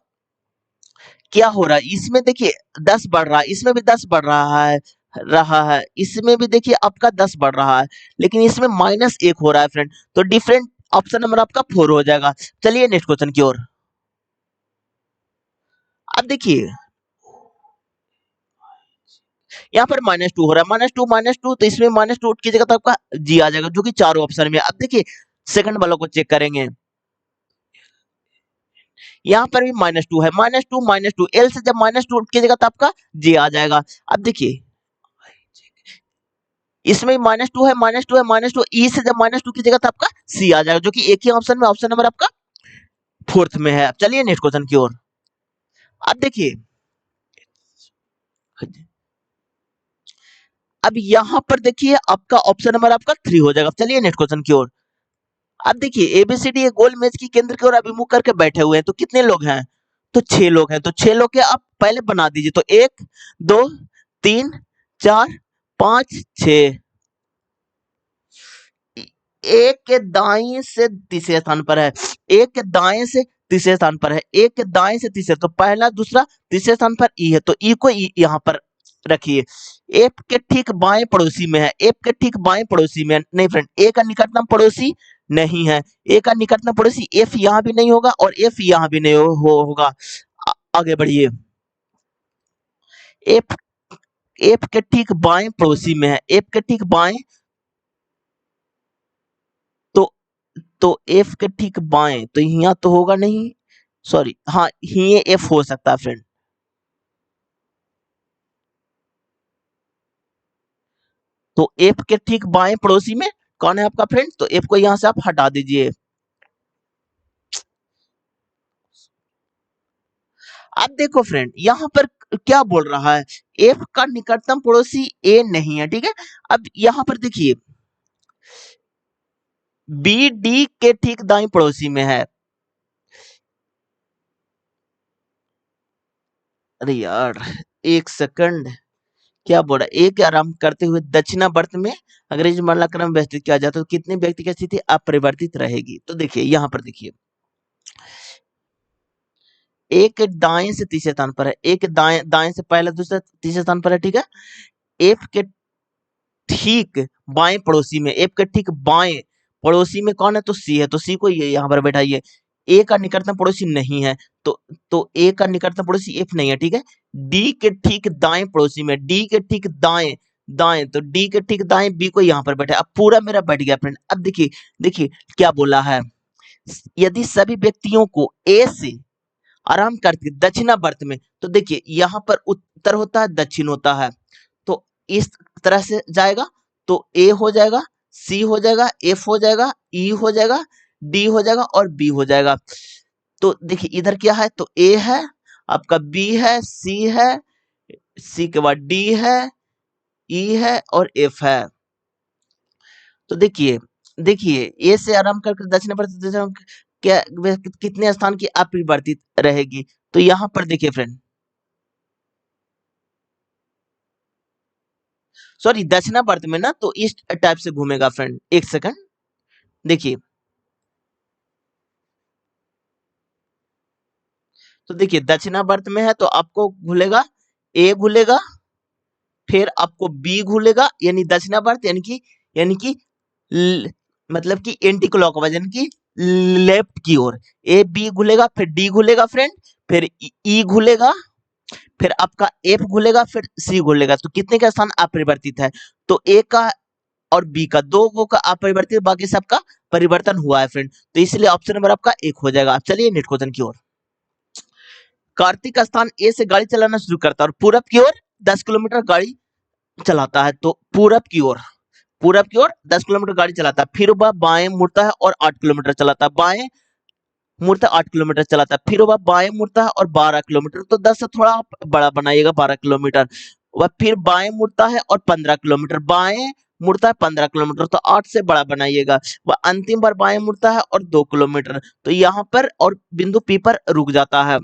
क्या हो रहा है, इसमें देखिए 10 बढ़ रहा है, इसमें भी 10 बढ़ रहा है, इसमें भी देखिए आपका 10 बढ़ रहा है, लेकिन इसमें -1 हो रहा है फ्रेंड, तो डिफरेंट ऑप्शन नंबर आपका 4 हो जाएगा। चलिए नेक्स्ट क्वेश्चन की ओर। अब देखिए यहाँ पर -2 हो रहा है, -2 तो इसमें -2 की जगह तो आपका जी आ जाएगा, जो कि चारों ऑप्शन में। अब देखिए सेकंड वालों को चेक करेंगे, यहाँ पर भी -2 है, -2 एल से जब -2 की जगह तो आपका जी आ जाएगा। अब देखिए इसमें -2 है, -2 है, -2 ई से जब -2 की जगह तो आपका सी आ जाएगा, जो कि एक ही ऑप्शन में ऑप्शन नंबर आपका 4th में है। चलिए नेक्स्ट क्वेश्चन की ओर। अब देखिए अब यहाँ पर देखिए आपका ऑप्शन नंबर आपका 3 हो जाएगा। चलिए नेक्स्ट क्वेश्चन की ओर। अब देखिए एबीसीडी एक गोल मेज की केंद्र की ओर अभिमुख करके बैठे हुए हैं, तो कितने लोग हैं, तो 6 लोग हैं, तो 6 लोग के आप पहले बना दीजिए, तो 1 2 3 4 5 6, एक के दाएं से तीसरे स्थान पर है, एक के दाएं से तीसरे स्थान पर है, एक के दाएं से तीसरे, तो पहला दूसरा तीसरे स्थान पर ई है, तो ई को यहाँ पर रखिए। एफ के ठीक बाएं पड़ोसी में है, एफ के ठीक बाएं पड़ोसी में है, नहीं फ्रेंड ए का निकटतम पड़ोसी नहीं है, ए का निकटतम पड़ोसी एफ यहाँ भी नहीं होगा और एफ यहाँ भी नहीं होगा। आगे बढ़िए, एफ एफ के ठीक बाएं पड़ोसी में है, एफ के ठीक बाएं, तो एफ के ठीक बाएं, तो यहाँ तो होगा नहीं, सॉरी हाँ ये एफ हो सकता है फ्रेंड, तो एफ के ठीक बाएं पड़ोसी में कौन है आपका फ्रेंड, तो एफ को यहां से आप हटा दीजिए। अब देखो फ्रेंड यहाँ पर क्या बोल रहा है, एफ का निकटतम पड़ोसी ए नहीं है, ठीक है। अब यहाँ पर देखिए बी डी के ठीक दाएं पड़ोसी में है, अरे यार एक सेकंड, क्या बोल रहा है, एक आराम करते हुए दक्षिणावर्त में अंग्रेजी वर्णानुक्रम व्यवस्थित किया जाता है तो कितने व्यक्ति की स्थिति अपरिवर्तित रहेगी। तो देखिए यहाँ पर देखिए, एक दाएं से तीसरे स्थान पर है, एक दाएं दाएं से पहले दूसरे तीसरे स्थान पर है, ठीक है। एफ के ठीक बाएं पड़ोसी में, एफ के ठीक बाएं पड़ोसी में कौन है, तो सी है, तो सी को ये यहाँ पर बैठाइए। ए का निकटतम पड़ोसी नहीं है, तो ए का निकटतम पड़ोसी एफ नहीं है, ठीक है। डी के ठीक दाएं पड़ोसी में, डी के ठीक दाएं दाएं, तो डी के ठीक दाएं बी को यहाँ पर बैठा। अब पूरा मेरा बैठ गया फ्रेंड। अब देखिए देखिए क्या बोला है, यदि सभी व्यक्तियों को ए से आराम करके दक्षिणावर्त में, तो देखिए यहाँ पर उत्तर होता है, दक्षिण होता है, तो इस तरह से जाएगा, तो ए हो जाएगा, सी हो जाएगा, एफ हो जाएगा, ई हो जाएगा, डी हो जाएगा और बी हो जाएगा। तो देखिए इधर क्या है, तो ए है, आपका बी है, सी है, सी के बाद डी है, ई है और एफ है। तो देखिए देखिए ए से आराम करके दक्षिणावर्त क्या कितने स्थान की अपरिवर्तित रहेगी। तो यहाँ पर देखिए फ्रेंड, सॉरी दक्षिणावर्त में ना, तो इस टाइप से घूमेगा फ्रेंड, एक सेकंड देखिए। तो देखिए दक्षिणावर्त में है तो आपको घूलेगा, ए घूलेगा, फिर आपको बी घूलेगा, यानी दक्षिणावर्त यानी कि मतलब कि एंटी क्लॉकवाइज यानी कि लेफ्ट की ओर। ए बी घूलेगा, फिर डी घूलेगा फ्रेंड, फिर ई घूलेगा, फिर आपका एफ घूलेगा, फिर सी घूलेगा। तो कितने का स्थान अपरिवर्तित है, तो ए का और बी का, दो गो का अपरिवर्तित, बाकी सबका परिवर्तन हुआ है फ्रेंड। तो इसलिए ऑप्शन नंबर आपका एक हो जाएगा। अब चलिए नेक्स्ट क्वेश्चन की ओर। कार्तिक स्थान ए से गाड़ी चलाना शुरू करता है और पूरब की ओर 10 किलोमीटर गाड़ी चलाता है। तो पूरब की ओर 10 किलोमीटर गाड़ी चलाता है, फिर वह बाएं मुड़ता है और 8 किलोमीटर चलाता है, बाएं मुड़ता 8 किलोमीटर चलाता है, फिर वह बाएं मुड़ता है और 12 किलोमीटर, तो 10 से थोड़ा आप बड़ा बनाइएगा, 12 किलोमीटर। वह फिर बाएं मुड़ता है और 15 किलोमीटर, बाएं मुड़ता है 15 किलोमीटर, तो 8 से बड़ा बनाइएगा। वह अंतिम बार बाएं मुड़ता है और 2 किलोमीटर, तो यहाँ पर और बिंदु पी पर रुक जाता है।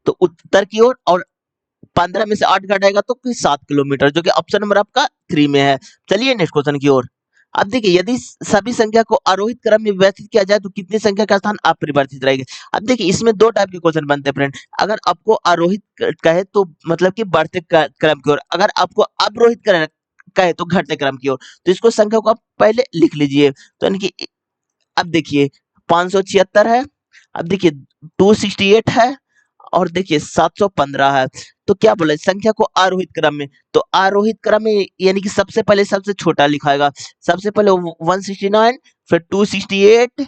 तो उत्तर की ओर और 15 में से 8 घटाएगा तो 7 किलोमीटर, जो कि ऑप्शन नंबर आपका 3 में है। चलिए नेक्स्ट क्वेश्चन की ओर। अब देखिए यदि सभी संख्या को आरोहित क्रम में व्यवस्थित किया जाए तो कितनी संख्या का स्थान अपरिवर्तित रहेगी। अब देखिए इसमें दो टाइप के क्वेश्चन बनते हैं फ्रेंड। अगर आपको आरोहित कहे तो मतलब कि बढ़ते क्रम की ओर, अगर आपको अवरोहित कहे तो घटते क्रम की ओर। तो इसको संख्या को आप पहले लिख लीजिए। तो यानी कि अब देखिए 576 है, अब देखिए 268 है और देखिए 715 है। तो क्या बोला, संख्या को आरोहित क्रम में, तो आरोहित क्रम में यानी कि सबसे पहले सबसे छोटा लिखाएगा, सबसे पहले 169, फिर 268,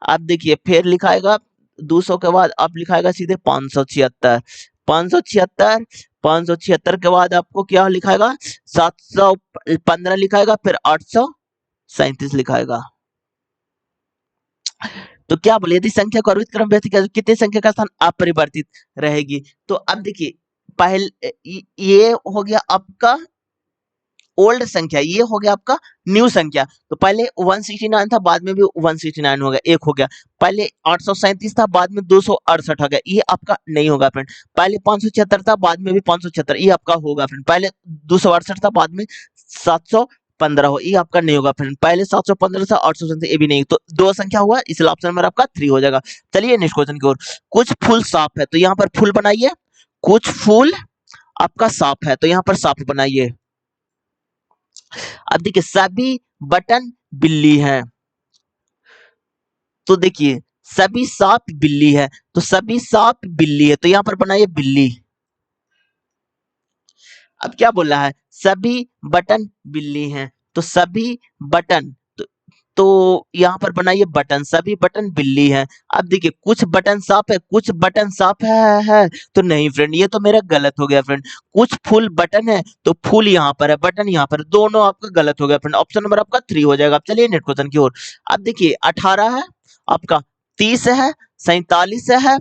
आप देखिए फिर लिखाएगा 200 के बाद आप लिखाएगा सीधे 576, 576, 576 के बाद आपको क्या लिखाएगा 715 लिखाएगा, फिर 837 लिखाएगा। तो क्या बोले, यदि संख्या को आरोहित क्रम व्यवस्थित किया तो कितनी संख्या का स्थान अपरिवर्तित रहेगी। तो अब देखिए पहले ये हो गया आपका ओल्ड संख्या, ये हो गया आपका न्यू संख्या। तो पहले 169 था, बाद में भी 169 हो गया, एक हो गया। पहले 837 था, बाद में 268 हो गया, ये आपका नहीं होगा फ्रेंड। पहले 576 था, बाद में भी 576, ये आपका होगा फ्रेंड। पहले 268 था, बाद में 715 हो, ये आपका नहीं होगा फ्रेंड। पहले 715 था, 837, ये भी नहीं। तो दो संख्या हुआ, इसलिए ऑप्शन नंबर आपका 3 हो जाएगा। चलिए नेक्स्ट क्वेश्चन की ओर। कुछ फूल साफ है, तो यहाँ पर फूल बनाइए। कुछ फूल आपका साफ है, तो यहाँ पर साफ बनाइए। अब देखिए सभी बटन बिल्ली हैं, तो देखिए सभी सात बिल्ली है, तो सभी सात बिल्ली है, तो यहां पर बनाइए बिल्ली। अब क्या बोल रहा है, सभी बटन बिल्ली हैं, तो सभी बटन, तो यहाँ पर बनाइए बटन, सभी बटन बिल्ली हैं। अब देखिए कुछ बटन साफ है, कुछ बटन साफ है, तो नहीं फ्रेंड, ये तो मेरा गलत हो गया फ्रेंड। कुछ फुल बटन है, तो फुल यहाँ पर है, बटन यहाँ पर, दोनों आपका गलत हो गया फ्रेंड। ऑप्शन नंबर आपका 3 हो जाएगा। अब चलिए नेक्स्ट क्वेश्चन की ओर। अब देखिए 18 है आपका, 30 है, 47 है,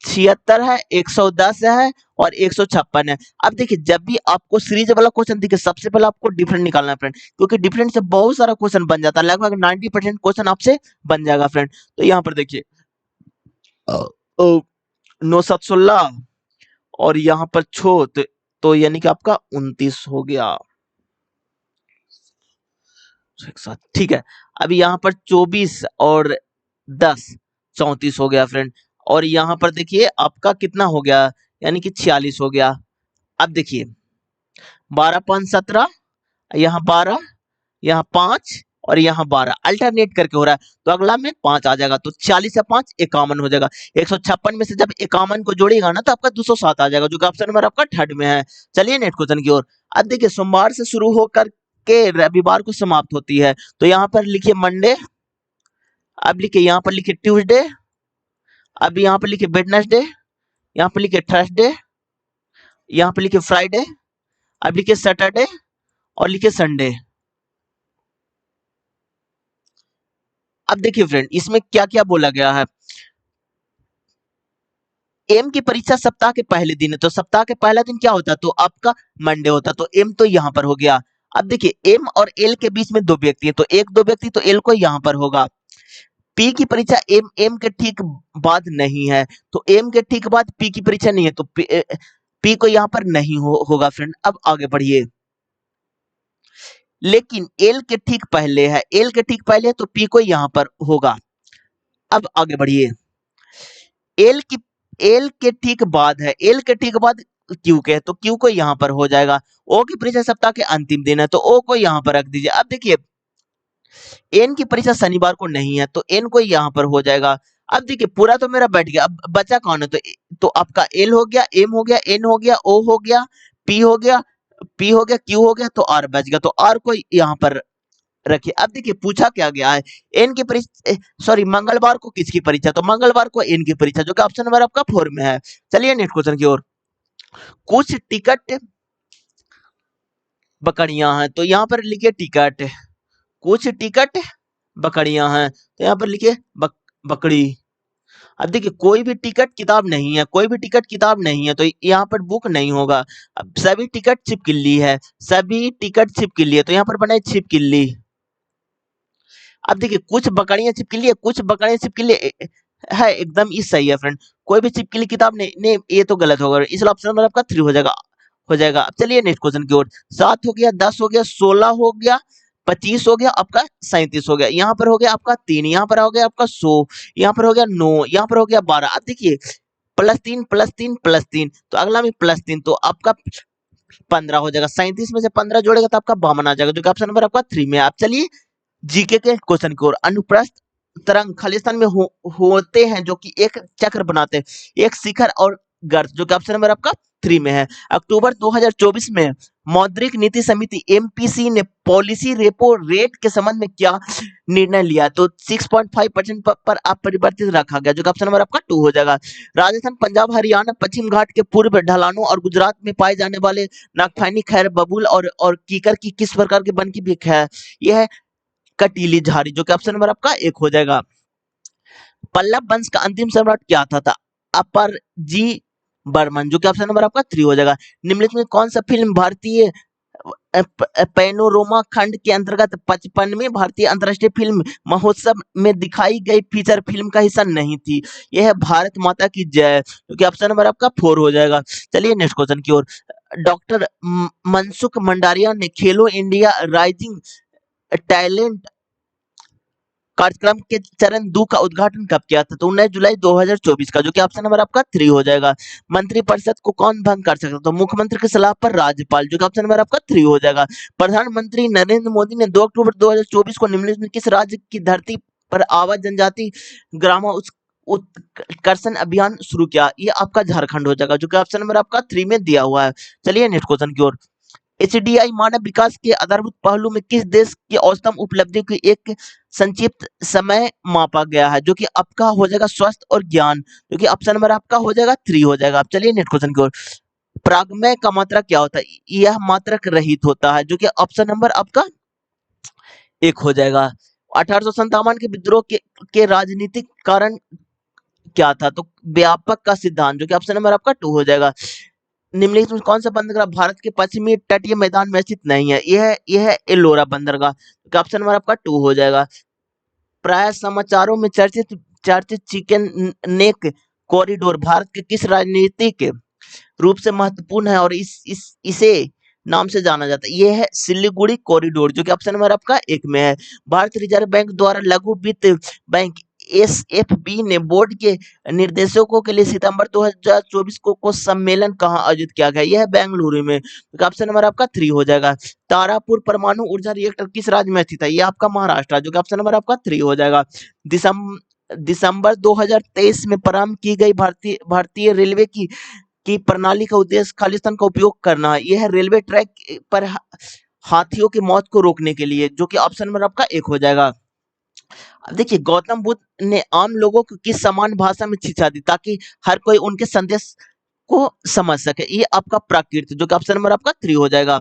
76 है, 110 है और 156 है। अब देखिए जब भी आपको सीरीज वाला क्वेश्चन दिखे, सबसे पहले आपको डिफरेंट निकालना है फ्रेंड, क्योंकि डिफरेंट से बहुत सारा क्वेश्चन बन जाता है, लगभग 90% क्वेश्चन आपसे बन जाएगा फ्रेंड। तो यहाँ पर देखिए 916 और यहाँ पर छो, तो तो यानी कि आपका 29 हो गया एक साथ। ठीक है, अभी यहाँ पर 24 और 10 34 हो गया फ्रेंड। और यहाँ पर देखिए आपका कितना हो गया, यानी कि 46 हो गया। अब देखिए 12 5 17, यहाँ 12, यहाँ 5 और यहाँ 12 अल्टरनेट करके हो रहा है, तो अगला में 5 आ जाएगा, तो 40 या 5 51 हो जाएगा। 156 में से जब 51 को जोड़ेगा ना तो आपका 207 आ जाएगा, जो कि ऑप्शन नंबर आपका थर्ड में है। चलिए नेक्स्ट क्वेश्चन की ओर। अब देखिए सोमवार से शुरू होकर के रविवार को समाप्त होती है, तो यहाँ पर लिखिए मंडे, अब लिखिए यहाँ पर लिखिए ट्यूसडे, अब यहाँ पर लिखिए वेडनेसडे, यहाँ पर लिखिए थर्सडे, यहाँ पर लिखिए फ्राइडे, अब लिखिए सैटरडे और लिखिए संडे। अब देखिए फ्रेंड इसमें क्या क्या बोला गया है। एम की परीक्षा सप्ताह के पहले दिन है, तो सप्ताह के पहला दिन क्या होता है, तो आपका मंडे होता है, तो एम तो यहाँ पर हो गया। अब देखिए एम और एल के बीच में दो व्यक्ति है, तो एक दो व्यक्ति तो एल को यहाँ पर होगा। पी की परीक्षा एम एम के ठीक बाद नहीं है, तो एम के ठीक बाद पी की परीक्षा नहीं है, तो पी को यहाँ पर नहीं होगा फ्रेंड। अब आगे बढ़िए, लेकिन एल के ठीक पहले है, एल के ठीक पहले है तो पी को यहाँ पर होगा। अब आगे बढ़िए, एल की एल के ठीक बाद है, एल के ठीक बाद क्यू के है, तो क्यू को यहाँ पर हो जाएगा। ओ की परीक्षा सप्ताह के अंतिम दिन है, तो ओ को यहाँ पर रख दीजिए। अब देखिए एन की परीक्षा शनिवार को नहीं है, तो एन को यहाँ पर हो जाएगा। अब देखिए पूरा तो मेरा बैठ गया, अब बचा कौन है, तो आपका एल हो गया, एम हो गया, एन हो गया, ओ हो गया, पी हो गया, पी हो गया, क्यू हो गया, तो आर बच गया, तो आर को यहाँ पर रखिए। अब देखिए पूछा क्या गया है, एन की परीक्षा, सॉरी मंगलवार को किसकी परीक्षा, तो मंगलवार को एन की परीक्षा, जो कि ऑप्शन नंबर आपका 4 में है। चलिए नेक्स्ट क्वेश्चन की ओर। कुछ टिकट बकरियां हैं, तो यहाँ पर लिखिए टिकट, कुछ टिकट बकरियां हैं, तो यहाँ पर लिखिए बकरी। अब देखिए कोई भी टिकट किताब नहीं है, कोई भी टिकट किताब नहीं है, तो यहाँ पर बुक नहीं होगा। अब सभी टिकट छिपकली है, सभी टिकट छिपकली है, तो यहाँ पर बना है छिपकली। अब देखिए कुछ बकरियां छिपकली है, कुछ बकरियां छिपकली है, एकदम ही सही है फ्रेंड। कोई भी छिपकली किताब नहीं, नहीं ये तो गलत होगा, इसलिए ऑप्शन नंबर आपका 3 हो जाएगा। अब चलिए नेक्स्ट क्वेश्चन की ओर। 7 हो गया, 10 हो गया, 16 हो गया, 25 हो गया, आपका 37 हो गया, यहाँ पर हो गया आपका 3, यहाँ पर हो गया आपका 100, यहाँ पर हो गया 9, यहाँ पर हो गया 12। अब देखिए +3 +3 +3, तो अगला में +3, तो आपका 15 हो जाएगा। 37 में से 15 जोड़ेगा तो आपका 52 आ जाएगा, जो कि ऑप्शन नंबर आपका 3 में है। आप चलिए जीके के क्वेश्चन की ओर। अनुप्रस्थ तरंग खालिस्तान में होते हैं, जो कि एक चक्र बनाते हैं, एक शिखर और गर्त, जो कि ऑप्शन नंबर आपका 3 में है। अक्टूबर 2024 में मौद्रिक नीति समिति एमपीसी ने पॉलिसी रेपो रेट के संबंध में क्या निर्णय लिया, तो 6.5% पर अपरिवर्तित रखा गया, जो कि ऑप्शन नंबर आपका 2 हो जाएगा। राजस्थान, पंजाब, हरियाणा, पश्चिम घाट के पूर्व ढलानों और गुजरात में पाए जाने वाले नागफनी, खैर, बबूल और कीकर की किस प्रकार के वन की भीख है, यह है कटीली झाड़ी, जो कि ऑप्शन नंबर आपका 1 हो जाएगा। पल्लव वंश का अंतिम सम्राट क्या था अपर जी बर्मन, जो कि ऑप्शन नंबर आपका 3 हो जाएगा। निम्नलिखित में कौन सा फिल्म भारतीय पैनोरमा खंड के अंतर्गत 55वें भारतीय अंतर्राष्ट्रीय फिल्म महोत्सव में दिखाई गई फीचर फिल्म का हिस्सा नहीं थी, यह है भारत माता की जय, जो कि ऑप्शन नंबर आपका 4 हो जाएगा। चलिए नेक्स्ट क्वेश्चन की ओर। डॉक्टर मनसुख मंडारिया ने खेलो इंडिया राइजिंग टैलेंट कार्यक्रम के चरण 2 का उद्घाटन कब किया था, तो 19 जुलाई 2024 का, जो कि ऑप्शन नंबर आपका 3 हो जाएगा। मंत्रिपरिषद को कौन भंग कर सकता है, तो मुख्यमंत्री की सलाह पर राज्यपाल, जो कि ऑप्शन नंबर आपका 3 हो जाएगा। प्रधानमंत्री नरेंद्र मोदी ने 2 अक्टूबर 2024 को निम्नलिखित में किस राज्य की धरती पर आवाज जनजाति ग्राम उत्कर्षण अभियान शुरू किया, ये आपका झारखंड हो जाएगा, जो कि ऑप्शन नंबर आपका 3 में दिया हुआ है। चलिए नेक्स्ट क्वेश्चन की ओर। एचडीआई मानव विकास के आधारभूत पहलू में किस देश की औसतम उपलब्धि की एक संक्षिप्त समय मापा गया है, जो कि आपका हो जाएगा स्वास्थ्य और ज्ञान, जो कि ऑप्शन नंबर आपका हो जाएगा 3 हो जाएगा। अब चलिए नेक्स्ट क्वेश्चन की ओर। प्रागमय का मात्रक क्या होता है, यह मात्रक रहित होता है, जो कि ऑप्शन नंबर आपका 1 हो जाएगा। 1857 के विद्रोह के राजनीतिक कारण क्या था, तो व्यापक का सिद्धांत, जो कि ऑप्शन नंबर आपका 2 हो जाएगा। निम्नलिखित में कौन सा बंदरगाह भारत के पश्चिमी तटीय मैदान में स्थित नहीं है, यह है एलोरा बंदरगाह, तो ऑप्शन नंबर आपका 2 हो जाएगा। प्राय समाचारों में चर्चित चर्चित चिकन नेक कॉरिडोर भारत के किस राजनीतिक रूप से महत्वपूर्ण है और इसे नाम से जाना जाता है। ये है सिलीगुड़ी कॉरिडोर, जो कि ऑप्शन नंबर आपका एक में है। भारतीय रिजर्व बैंक द्वारा लघु वित्त बैंक एसएफबी ने बोर्ड के निर्देशकों के लिए सितंबर 2024 को सम्मेलन कहाँ आयोजित किया गया? यह है बेंगलुरु में। तो ऑप्शन नंबर आपका 3 हो जाएगा। तारापुर परमाणु ऊर्जा रिएक्टर किस राज्य में स्थित है? ये आपका महाराष्ट्र, जो कि ऑप्शन नंबर आपका 3 हो जाएगा। दिसंबर 2023 में प्रारंभ की गई भारतीय भारतीय रेलवे की प्रणाली का उद्देश्य खालिस्तान का उपयोग करना है। यह है रेलवे ट्रैक पर हाथियों की मौत को रोकने के लिए, जो कि ऑप्शन नंबर आपका 1 हो जाएगा। अब देखिए, गौतम बुद्ध ने आम लोगों को किस समान भाषा में शिक्षा दी ताकि हर कोई उनके संदेश को समझ सके? ये आपका प्राकृत, जो कि ऑप्शन नंबर आपका 3 हो जाएगा।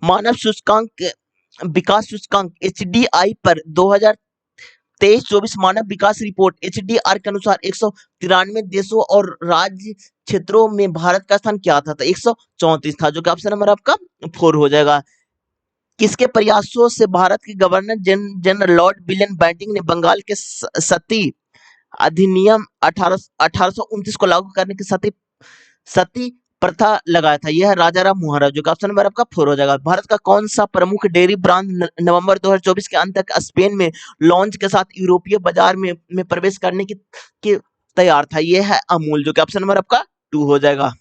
मानव सूचकांक विकास सूचकांक एचडीआई पर 2023-24 मानव विकास रिपोर्ट एचडीआर के अनुसार 193 देशों और राज्य क्षेत्रों में भारत का स्थान क्या था? तो 134 था, जो कि ऑप्शन नंबर आपका 4 हो जाएगा। किसके प्रयासों से भारत के governor general Lord William Bentinck ने बंगाल के सती अधिनियम 1829 को लागू करने की सती प्रथा लगाया था? यह है राजा राम मोहन राय, जो कि ऑप्शन नंबर आपका 4 हो जाएगा। भारत का कौन सा प्रमुख डेयरी ब्रांड नवंबर 2024 के अंत तक स्पेन में लॉन्च के साथ यूरोपीय बाजार में प्रवेश करने की तैयार था? यह है अमूल, जो कि ऑप्शन नंबर आपका 2 हो जाएगा।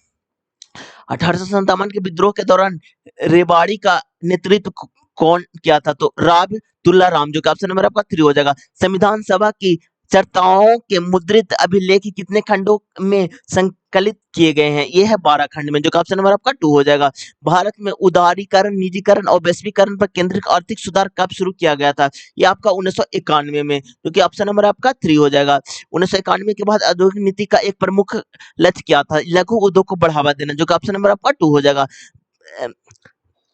1857 के विद्रोह के दौरान रेवाड़ी का नेतृत्व कौन किया था? तो राव तुल्लाराम, जो कि ऑप्शन नंबर आपका 3 हो जाएगा। संविधान सभा की चर्चाओं के मुद्रित अभिलेख कितने खंडों में संकलित किए गए हैं? ये है 12 खंड में, जो कि ऑप्शन नंबर आपका 2 हो जाएगा। भारत में उदारीकरण, निजीकरण और वैश्वीकरण पर केंद्रित आर्थिक सुधार कब शुरू किया गया था? ये आपका 1991 में, जो कि ऑप्शन नंबर आपका 3 हो जाएगा। 1991 के बाद औद्योगिक नीति का एक प्रमुख लक्ष्य क्या था? लघु उद्योग को बढ़ावा देना, जो कि ऑप्शन नंबर आपका 2 हो जाएगा।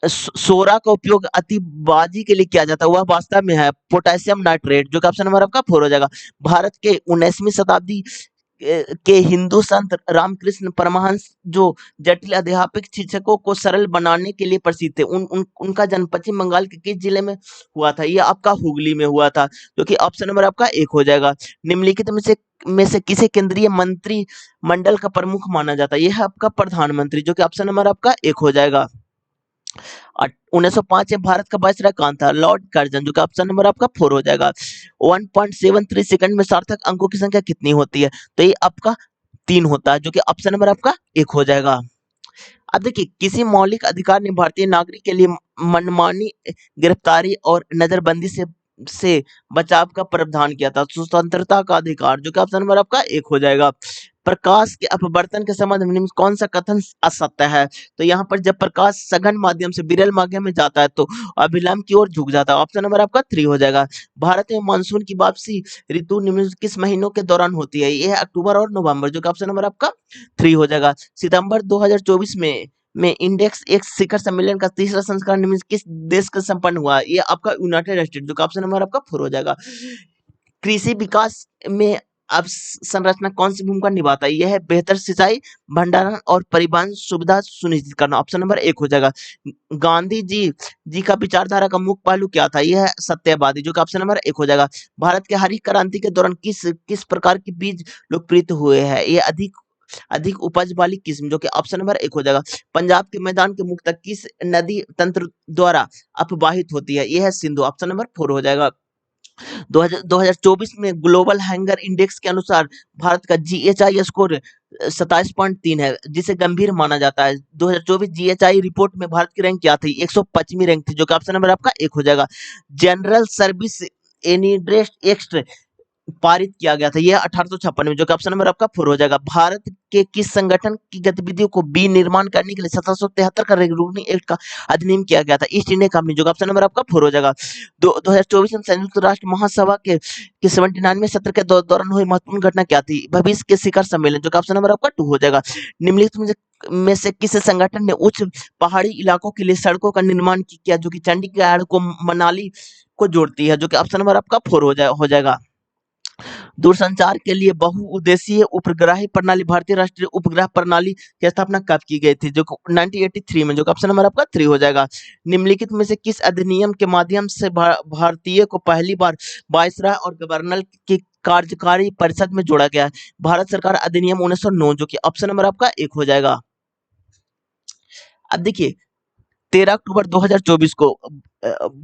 सोरा का उपयोग अतिबाजी के लिए किया जाता है, वह वास्तव में है पोटेशियम नाइट्रेट, जो कि ऑप्शन नंबर आपका 4 हो जाएगा। भारत के 19वीं शताब्दी के हिंदू संत रामकृष्ण परमहंस, जो जटिल अध्यात्मिक शिक्षकों को सरल बनाने के लिए प्रसिद्ध थे, उनका जन्म पश्चिम बंगाल के किस जिले में हुआ था? ये आपका हुगली में हुआ था, जो कि ऑप्शन नंबर आपका 1 हो जाएगा। निम्नलिखित में से किसे केंद्रीय मंत्री मंडल का प्रमुख माना जाता है? यह है आपका प्रधानमंत्री, जो कि ऑप्शन नंबर आपका 1 हो जाएगा। 1905 में भारत का वायसराय कौन था? लॉर्ड कर्जन, जो कि ऑप्शन नंबर आपका 4 हो जाएगा। 1.73 सेकंड में सार्थक अंकों की संख्या कितनी होती है? तो ये आपका 3 होता है, जो कि ऑप्शन नंबर आपका 1 हो जाएगा। अब देखिए, किसी मौलिक अधिकार ने भारतीय नागरिक के लिए मनमानी, गिरफ्तारी और नजरबंदी से बचाव का प्रावधान किया था? स्वतंत्रता का अधिकार, जो कि ऑप्शन नंबर आपका 1 हो जाएगा। प्रकाश के अपवर्तन के संबंध में निम्न कौन सा कथन असत्य है? तो यहाँ पर जब प्रकाश सघन माध्यम से विरल माध्यम में जाता है तो अभिलंब की ओर झुक जाता है। ऑप्शन नंबर आपका 3 हो जाएगा। भारत में मानसून की वापसी ऋतु निम्न किस महीनों के दौरान होती है? ये है अक्टूबर और नवंबर, जो कि ऑप्शन नंबर आपका 3 हो जाएगा। सितंबर 2024 में इंडेक्स एक शिखर सम्मेलन का तीसरा संस्करण निम्न किस देश का संपन्न हुआ? ये आपका यूनाइटेड स्टेट, जो कि ऑप्शन नंबर आपका 4 हो जाएगा। कृषि विकास में अब संरचना कौन सी भूमिका निभाता है? यह है बेहतर सिंचाई, भंडारण और परिवहन सुविधा सुनिश्चित करना। ऑप्शन नंबर 1 हो जाएगा। गांधी जी का विचारधारा का मुख्य पहलू क्या था? यह है सत्यवादी, जो कि ऑप्शन नंबर 1 हो जाएगा। भारत के हरित क्रांति के दौरान किस प्रकार के बीज लोकप्रिय हुए हैं? ये अधिक अधिक उपज वाली किस्म, जो कि ऑप्शन नंबर 1 हो जाएगा। पंजाब के मैदान के मुख्यतः किस नदी तंत्र द्वारा अपवाहित होती है? यह है सिंधु, ऑप्शन नंबर 4 हो जाएगा। 2024 में ग्लोबल हैंगर इंडेक्स के अनुसार भारत का जीएचआई स्कोर 27.3 है, जिसे गंभीर माना जाता है। 2024 जीएचआई रिपोर्ट में भारत की रैंक क्या थी? 125वीं रैंक थी, जो कि ऑप्शन नंबर आपका 1 हो जाएगा। जनरल सर्विस एनीड्रेस्ट एक्ट पारित किया गया था, यह 1856 में, जो कि ऑप्शन नंबर आपका 4 हो जाएगा। भारत के किस संगठन की गतिविधियों को विनिर्माण करने के लिए 1773 का रेगुलेटिंग एक्ट का अधिनियम किया गया था? ईस्ट इंडिया कंपनी, जो कि ऑप्शन नंबर आपका 4 हो जाएगा। 2024 में संयुक्त राष्ट्र महासभा के 79वें सत्र के दौरान हुई महत्वपूर्ण घटना क्या थी? भविष्य के शिखर सम्मेलन, जो कि ऑप्शन नंबर आपका 2 हो जाएगा। निम्नलिखित में से किस संगठन ने उच्च पहाड़ी इलाकों के लिए सड़कों का निर्माण किया, जो कि चंडीगढ़ को मनाली को जोड़ती है? जो कि ऑप्शन नंबर आपका 4 हो जाएगा। दूरसंचार के लिए बहुउद्देशीय उपग्रह प्रणाली भारतीय राष्ट्रीय उपग्रह प्रणाली की स्थापना कब की गई थी? जो 1983 में, जो कि ऑप्शन नंबर आपका 3 हो जाएगा। निम्नलिखित में से किस अधिनियम के माध्यम से भारतीय को पहली बार वायसराय और गवर्नर की कार्यकारी परिषद में जोड़ा गया है? भारत सरकार अधिनियम 1909, जो कि ऑप्शन नंबर आपका 1 हो जाएगा। अब देखिए 13 अक्टूबर 2024 को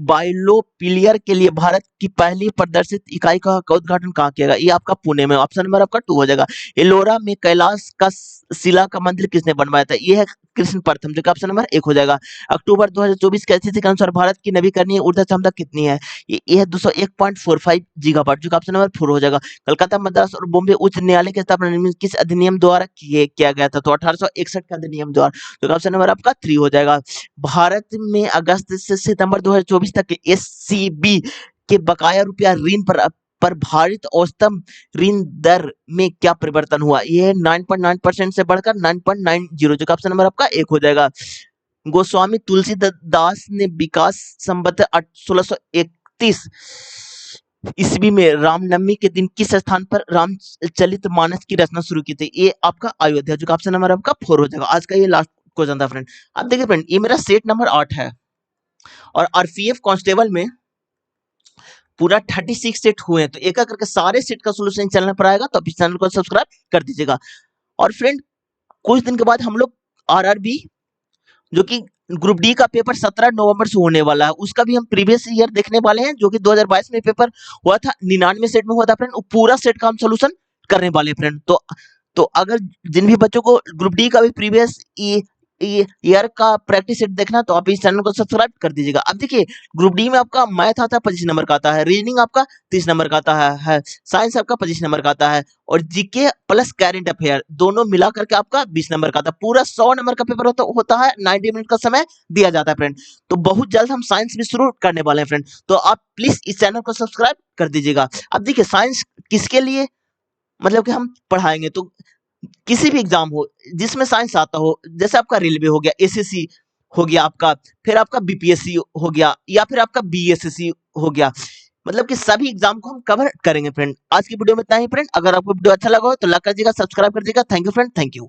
बायोपिलियर के लिए भारत की पहली प्रदर्शित इकाई का उद्घाटन कहाँ किया गया? ये आपका पुणे में, ऑप्शन नंबर आपका 2 हो जाएगा। एलोरा में कैलाश का शिला का मंदिर किसने बनवाया था? ये है कृष्ण प्रथम, जो कि ऑप्शन नंबर 1 हो जाएगा। अक्टूबर 2024 के स्थिति के अनुसार भारत की नवीकरणीय ऊर्जा क्षमता कितनी है? ये है 201.45 गीगावाट, जो कि ऑप्शन नंबर 4 हो जाएगा। कलकत्ता, मद्रास और बॉम्बे उच्च न्यायालय की स्थापना किस अधिनियम द्वारा किया गया था? तो 1861 के अधिनियम द्वारा, जो कि ऑप्शन नंबर आपका 3 हो जाएगा। भारत में अगस्त से सितंबर 2024 तक के एससीबी के बकाया रुपया ऋण पर भारित औसतम ऋण दर में क्या परिवर्तन हुआ? ये 9.9% से बढ़कर 9.90, जो ऑप्शन नंबर आपका 1 हो जाएगा। गोस्वामी तुलसीदास ने विकास संवत 1631 ईस्वी में रामनवमी के दिन किस स्थान पर रामचरितमानस की रचना शुरू की थी? ये आपका अयोध्या, जो ऑप्शन नंबर आपका 4 हो जाएगा। आज का ये लास्ट क्वेश्चन था फ्रेंड। अब देखिए फ्रेंड, ये मेरा सेट नंबर 8 है और आरपीएफ कांस्टेबल में पूरा 36 सेट हुए हैं, तो एक एक करके सारे सेट का सोल्यूशन चैनल पर आएगा, तो आप इस चैनल को सब्सक्राइब कर दीजिएगा। और फ्रेंड कुछ दिन के बाद हम लोग आरआरबी, जो कि ग्रुप डी का पेपर 17 नवंबर से होने वाला है, उसका भी हम प्रीवियस ईयर देखने वाले हैं, जो कि 2022 में पेपर हुआ था, 99 सेट में हुआ था फ्रेंड। पूरा सेट का हम सोल्यूशन करने वाले हैं फ्रेंड। तो अगर जिन भी बच्चों को ग्रुप डी का भी प्रीवियस ईयर का प्रैक्टिस सेट देखना, तो आप इस चैनल को सब्सक्राइब कर दीजिएगा। अब देखिए ग्रुप डी में आपका मैथ आता है 25 नंबर का आता है, रीजनिंग आपका 30 नंबर का आता है, साइंस आपका 25 नंबर का आता है, और जीके प्लस करंट अफेयर दोनों मिला करके आपका 20 नंबर का आता है। पूरा 100 नंबर का पेपर होता है, 90 मिनट का समय दिया जाता है फ्रेंड। तो बहुत जल्द हम साइंस भी शुरू करने वाले हैं फ्रेंड, तो आप प्लीज इस चैनल को सब्सक्राइब कर दीजिएगा। अब देखिए साइंस किसके लिए मतलब कि हम पढ़ाएंगे, तो किसी भी एग्जाम हो जिसमें साइंस आता हो, जैसे आपका रेलवे हो गया, एसएससी हो गया आपका, फिर आपका बीपीएससी हो गया, या फिर आपका बीएसएससी हो गया, मतलब कि सभी एग्जाम को हम कवर करेंगे फ्रेंड। आज की वीडियो में इतना ही फ्रेंड। अगर आपको वीडियो अच्छा लगा हो तो लाइक कर दीजिएगा, सब्सक्राइब कर दीजिएगा। Thank you friend, thank you.